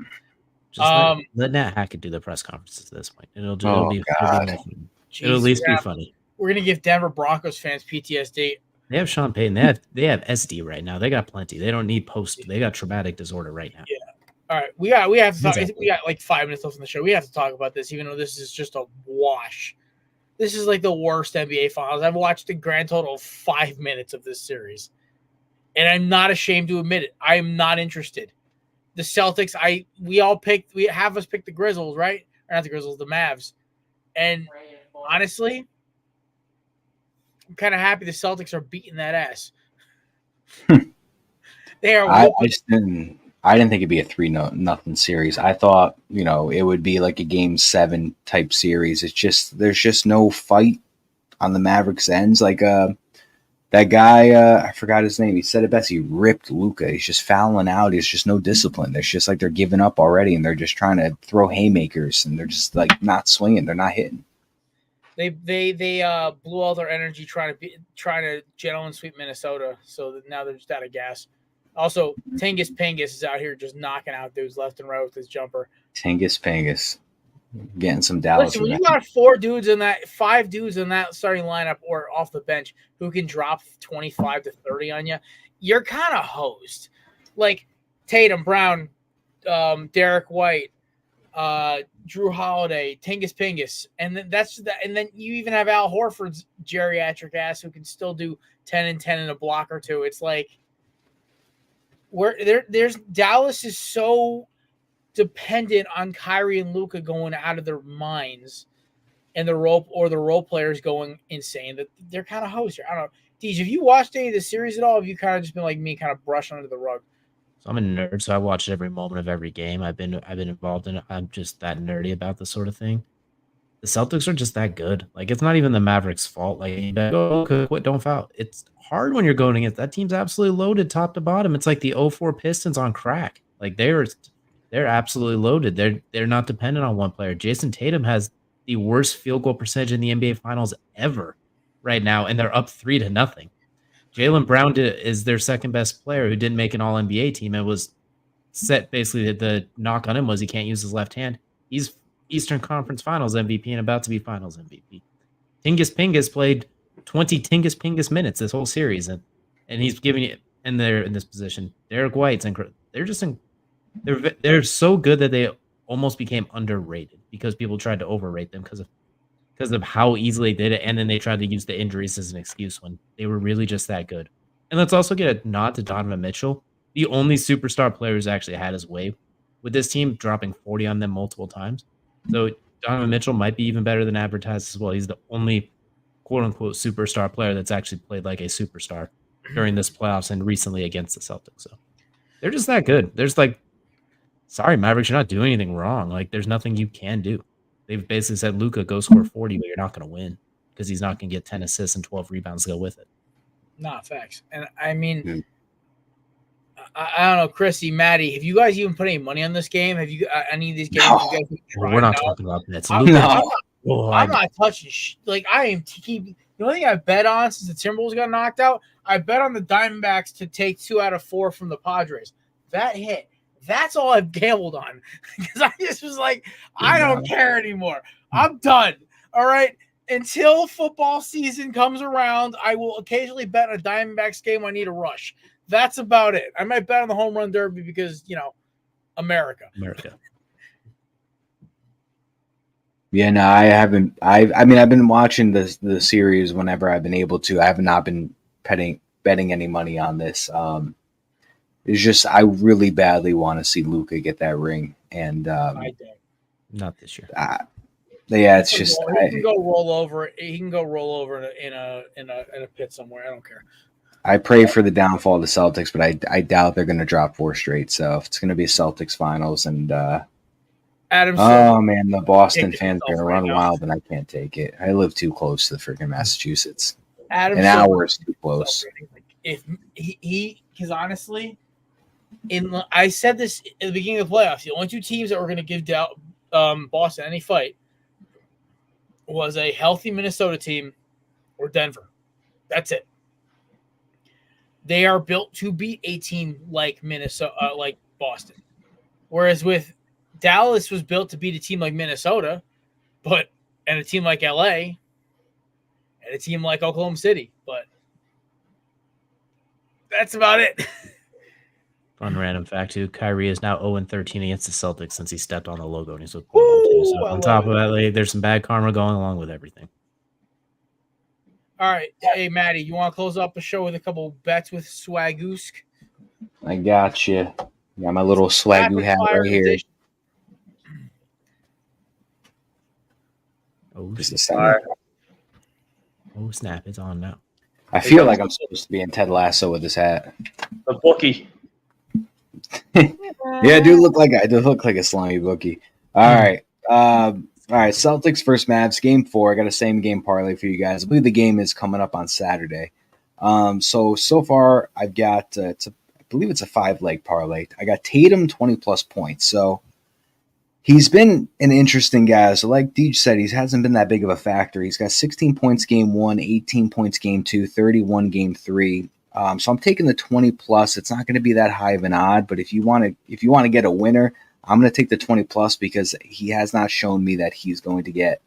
Just let Nat Hackett do the press conferences at this point. It'll at least be funny. We're going to give Denver Broncos fans PTSD. They have Sean Payton. They have SD right now. They got plenty. They don't need post. They got traumatic disorder right now. Yeah. All right. We have to talk. We got like 5 minutes left on the show. We have to talk about this, even though this is just a wash. This is like the worst NBA finals. I've watched a grand total of 5 minutes of this series. And I'm not ashamed to admit it. I am not interested. the Celtics. We have us pick the Grizzlies, right? Or not the Grizzlies, the Mavs. And honestly, I'm kind of happy the Celtics are beating that ass. They are. I didn't think it'd be a 3-0 series. I thought, it would be like a Game 7 type series. It's just there's just no fight on the Mavericks' ends. Like that guy, I forgot his name. He said it best. He ripped Luka. He's just fouling out. There's just no discipline. It's just like they're giving up already, and they're just trying to throw haymakers, and they're just like not swinging. They're not hitting. They blew all their energy trying to gentleman sweep Minnesota. So that now they're just out of gas. Also, Tingus Pingus is out here just knocking out dudes left and right with his jumper. Tingus Pingus. Getting some Dallas. Listen, when you got 5 dudes in that starting lineup or off the bench who can drop 25 to 30 on you, you're kind of hosed. Like Tatum, Brown, Derek White, Drew Holiday, Tingus Pingus, and then you even have Al Horford's geriatric ass who can still do 10 and 10 in a block or two. It's like there's Dallas is so dependent on Kyrie and Luka going out of their minds and the role players going insane that they're kind of hosed here. I don't know. Deej, have you watched any of the series at all? Have you kind of just been like me, kind of brush under the rug? So I'm a nerd, so I watch every moment of every game. I've been involved in it. I'm just that nerdy about this sort of thing. The Celtics are just that good. Like, it's not even the Mavericks' fault. Like, quit, don't foul. It's hard when you're going against that team's absolutely loaded top to bottom. It's like the 04 Pistons on crack. Like, they're absolutely loaded. They're not dependent on one player. Jason Tatum has the worst field goal percentage in the NBA Finals ever right now, and they're up 3-0. Jaylen Brown is their second best player who didn't make an All-NBA team. It was set basically the knock on him was he can't use his left hand. He's Eastern Conference Finals MVP and about to be Finals MVP. Tingus Pingus played 20 Tingus Pingus minutes this whole series, and he's giving it. And they're in this position. Derek White's incredible. They're so good that they almost became underrated because people tried to overrate them because of how easily they did it, and then they tried to use the injuries as an excuse when they were really just that good. And let's also get a nod to Donovan Mitchell, the only superstar player who's actually had his way with this team, dropping 40 on them multiple times. So Donovan Mitchell might be even better than advertised as well. He's the only quote-unquote superstar player that's actually played like a superstar during this playoffs and recently against the Celtics. So they're just that good. There's sorry, Mavericks, you're not doing anything wrong. Like, there's nothing you can do. They've basically said, Luka, go score 40, but you're not going to win because he's not going to get 10 assists and 12 rebounds to go with it. Not facts. And I mean, I don't know, Chrissy, Maddie, have you guys even put any money on this game? Have you any of these games? No. You guys We're not talking about that. I'm not touching. Like, I am keep. The only thing I bet on since the Timberwolves got knocked out, I bet on the Diamondbacks to take 2 out of 4 from the Padres. That hit. That's all I've gambled on because I just was like, I don't care anymore. I'm done. All right. Until football season comes around, I will occasionally bet on a Diamondbacks game. I need a rush. That's about it. I might bet on the home run derby because, America. Yeah, no, I haven't. I've been watching the series whenever I've been able to. I have not been betting any money on this. It's just I really badly want to see Luka get that ring, and not this year. Yeah, it's just he can go roll over. He can go roll over in a pit somewhere. I don't care. I pray for the downfall of the Celtics, but I doubt they're going to drop 4 straight. So if it's going to be Celtics finals, and Adam. Oh man, the Boston fans are going to run wild, and I can't take it. I live too close to the freaking Massachusetts. An hour is too close. If he because honestly. I said this at the beginning of the playoffs. The only 2 teams that were going to give Boston any fight was a healthy Minnesota team or Denver. That's it. They are built to beat a team like Minnesota, like Boston. Whereas with Dallas was built to beat a team like Minnesota, and a team like LA, and a team like Oklahoma City. But that's about it. Fun random fact too: Kyrie is now 0-13 against the Celtics since he stepped on the logo and he's with 0-2. So on top of that, there's some bad karma going along with everything. All right, hey Maddie, you want to close up the show with a couple bets with Swagoosk? I got you. Yeah, my little swagoo Rapid hat fire right here. edition. Oh, Just a shit. second. Oh, snap. It's on now. I feel like I'm supposed to be in Ted Lasso with this hat. The bookie. Yeah, I do look like a slimy bookie. All right. All right. Celtics versus Mavs, game 4. I got a same game parlay for you guys. I believe the game is coming up on Saturday. So far I've got I believe it's a 5-leg parlay. I got Tatum 20+ points. So he's been an interesting guy. So like Deej said, he hasn't been that big of a factor. He's got 16 points game 1, 18 points game 2, 31 game 3. So I'm taking the 20+. It's not going to be that high of an odd, but if you want to get a winner, I'm going to take the 20+ because he has not shown me that he's going to get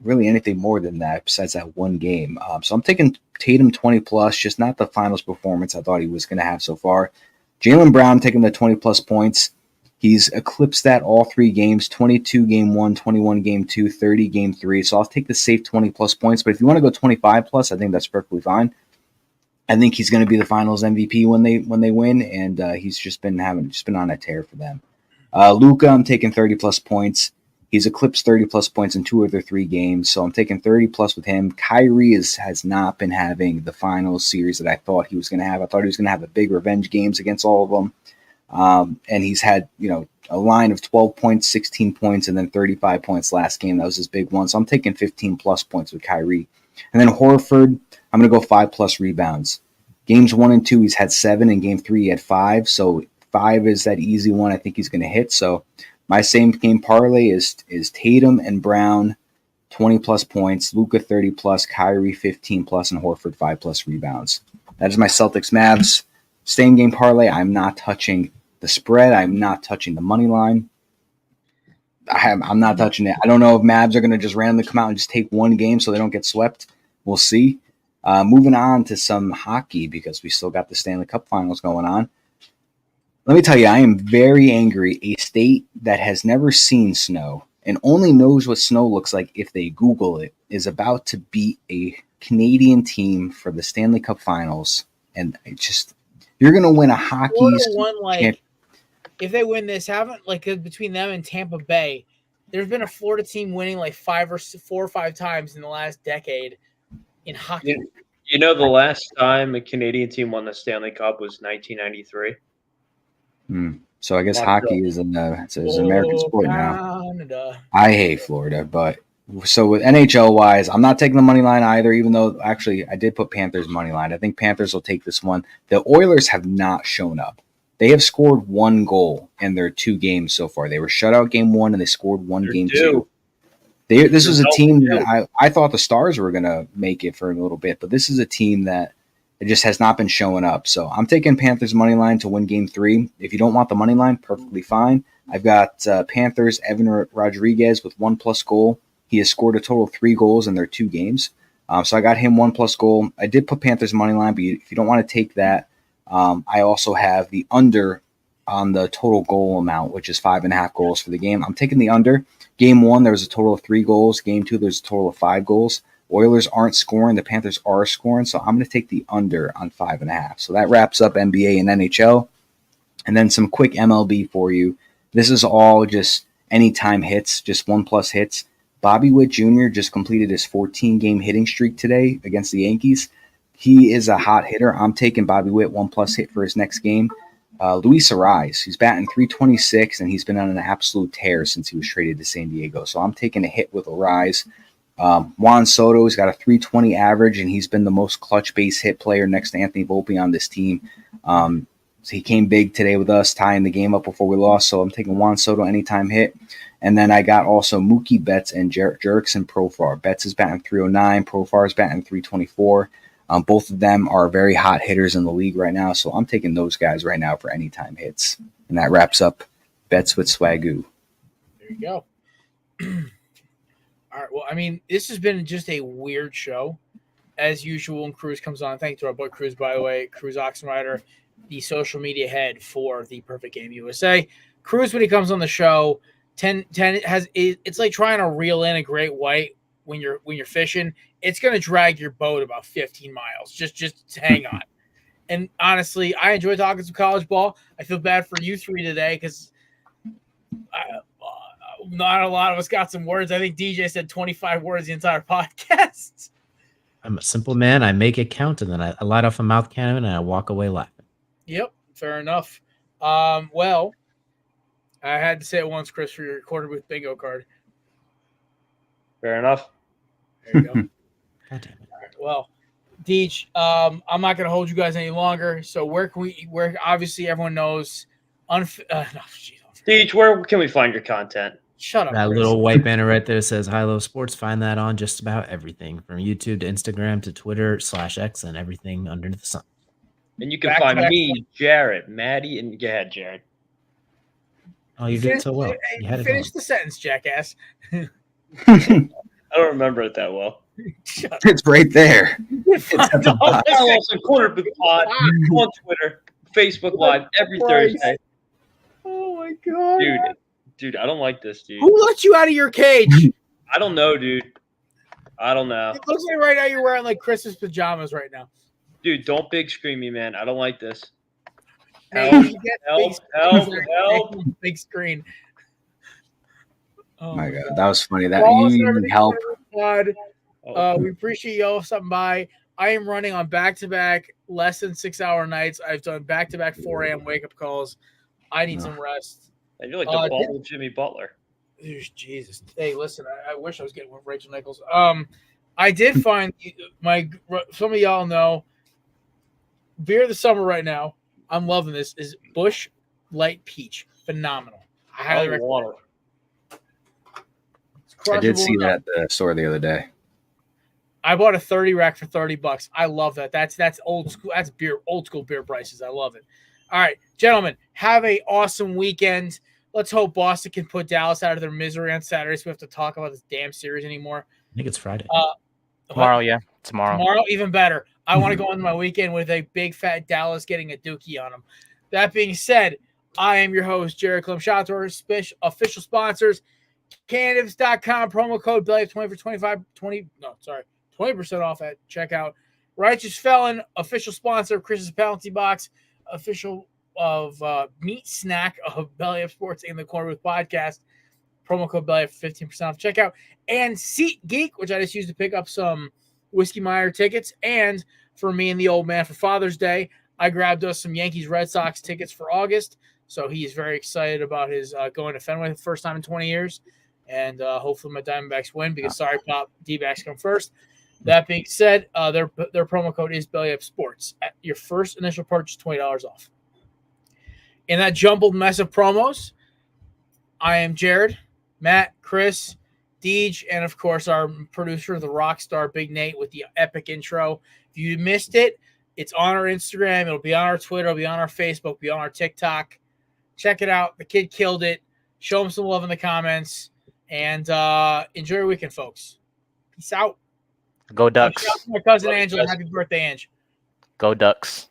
really anything more than that besides that one game. So I'm taking Tatum 20+, just not the finals performance I thought he was going to have so far. Jaylen Brown taking the 20+ points. He's eclipsed that all 3 games, 22 game 1, 21 game 2, 30 game 3. So I'll take the safe 20+ points. But if you want to go 25+, I think that's perfectly fine. I think he's going to be the finals MVP when they win, and he's just been on a tear for them. Luka, I'm taking 30+ points. He's eclipsed 30+ points in 2 of their 3 games, so I'm taking 30+ with him. Kyrie has not been having the finals series that I thought he was going to have. I thought he was going to have a big revenge games against all of them, and he's had a line of 12 points, 16 points, and then 35 points last game. That was his big one, so I'm taking 15+ points with Kyrie. And then Horford, I'm going to go 5+ rebounds. Games 1 and 2, he's had 7. In game 3, he had 5. So 5 is that easy one I think he's going to hit. So my same game parlay is Tatum and Brown, 20+ points, Luka 30+, Kyrie 15+, and Horford 5+ rebounds. That is my Celtics Mavs same game parlay. I'm not touching the spread. I'm not touching the money line. I'm not touching it. I don't know if Mavs are going to just randomly come out and just take one game so they don't get swept. We'll see. Moving on to some hockey because we still got the Stanley Cup Finals going on. Let me tell you, I am very angry. A state that has never seen snow and only knows what snow looks like if they Google it is about to beat a Canadian team for the Stanley Cup Finals. And you're going to win a hockey championship. If they win this, between them and Tampa Bay, there's been a Florida team winning 4 or 5 times in the last decade in hockey. The last time a Canadian team won the Stanley Cup was 1993. So I guess hockey is an American sport now. Canada. I hate Florida, but so with NHL wise, I'm not taking the money line either, even though actually I did put Panthers money line. I think Panthers will take this one. The Oilers have not shown up. They have scored 1 goal in their 2 games so far. They were shut out game 1 and they scored 1 game 2. This was a team that I thought the Stars were going to make it for a little bit, but this is a team that it just has not been showing up. So I'm taking Panthers money line to win game 3. If you don't want the money line, perfectly fine. I've got Panthers Evan Rodriguez with 1+ goal. He has scored a total of 3 goals in their 2 games. So I got him 1+ goal. I did put Panthers money line, but if you don't want to take that, I also have the under on the total goal amount, which is 5.5 goals for the game. I'm taking the under. Game 1, there was a total of 3 goals. Game 2, there's a total of 5 goals. Oilers aren't scoring. The Panthers are scoring. So I'm going to take the under on 5.5. So that wraps up NBA and NHL. And then some quick MLB for you. This is all just anytime hits, just 1+ hits. Bobby Witt Jr. just completed his 14-game hitting streak today against the Yankees. He is a hot hitter. I'm taking Bobby Witt 1+ hit for his next game. Luis Arraez, he's batting .326, and he's been on an absolute tear since he was traded to San Diego. So I'm taking a hit with Arraez. Juan Soto has got a .320 average, and he's been the most clutch base hit player next to Anthony Volpe on this team. So he came big today with us, tying the game up before we lost. So I'm taking Juan Soto anytime hit. And then I got also Mookie Betts and Jerickson Profar. Betts is batting .309. Profar is batting .324. Both of them are very hot hitters in the league right now. So I'm taking those guys right now for anytime hits. And that wraps up Bets with Swagoo. There you go. All right. Well, I mean, this has been just a weird show. As usual, when Cruz comes on. Thank you to our boy Cruz, by the way. Cruz Oxenrider, the social media head for the Perfect Game USA. Cruz, when he comes on the show, 10 it's like trying to reel in a great white when you're fishing. It's going to drag your boat about 15 miles. Just hang on. And honestly, I enjoy talking some college ball. I feel bad for you three today because not a lot of us got some words. I think DJ said 25 words the entire podcast. I'm a simple man. I make it count, and then I light off a mouth cannon, and I walk away laughing. Yep, fair enough. Well, I had to say it once, Chris, for your quarter booth bingo card. Fair enough. There you go. God damn it. All right, well, Deej, I'm not going to hold you guys any longer. So where obviously everyone knows. Deej, where can we find your content? Shut up. That Chris. little white banner right there says High Low Sports. Find that on just about everything from YouTube to Instagram to Twitter /X and everything under the sun. And you can find me, Jared, Maddie, and go ahead, Jared. Oh, you did so well. You had it Finish going. the sentence, jackass. I don't remember it that well. It's right there. It's at the bottom. Follow us on Corner Booth Pod on Twitter, Facebook Live every Thursday. Oh my god, Dude, I don't like this, dude. Who let you out of your cage? I don't know, dude. I don't know. It looks like right now you're wearing like Christmas pajamas right now. Dude, don't big screen me, man. I don't like this. Help! Big screen. Oh my god, that was funny. That Follow us you on need everything help. Pod. We appreciate y'all stopping by. I am running on back-to-back less than 6 hour nights. I've done back-to-back 4 a.m. wake-up calls. I need some rest. And you're like the bald Jimmy Butler. Jesus. Hey, listen, I wish I was getting with Rachel Nichols. I did find some of y'all know beer of the summer right now. I'm loving this. Is Busch Light Peach. Phenomenal. I highly recommend it. I did see that at the store the other day. I bought a 30 rack for $30. I love that. That's old school. That's old school beer prices. I love it. All right, gentlemen, have a awesome weekend. Let's hope Boston can put Dallas out of their misery on Saturday so we have to talk about this damn series anymore. I think it's Friday. Tomorrow, yeah. Tomorrow, even better. I want to go into my weekend with a big fat Dallas getting a dookie on them. That being said, I am your host, Jared Clem. Shout out to our official sponsors, Candidates.com, promo code BELLYUP20 for 20% off at checkout. Righteous Felon, official sponsor of Chris's Penalty Box, official of Meat Snack of Belly Up Sports in the Corner with Podcast. Promo code BELLYUP for 15% off checkout. And Seat Geek, which I just used to pick up some Whiskey Meyer tickets. And for me and the old man for Father's Day, I grabbed us some Yankees Red Sox tickets for August. So he's very excited about his going to Fenway the first time in 20 years. And hopefully my Diamondbacks win because sorry, Pop, D-backs come first. That being said, their promo code is BellyUp Sports. At your first initial purchase, $20 off. In that jumbled mess of promos, I am Jared, Matt, Chris, Deej, and of course our producer, the rock star Big Nate, with the epic intro. If you missed it, it's on our Instagram. It'll be on our Twitter. It'll be on our Facebook. Be on our TikTok. Check it out. The kid killed it. Show him some love in the comments. And enjoy your weekend, folks. Peace out. Go Ducks. Shout out to my cousin Angela. Happy birthday, Ange. Go Ducks.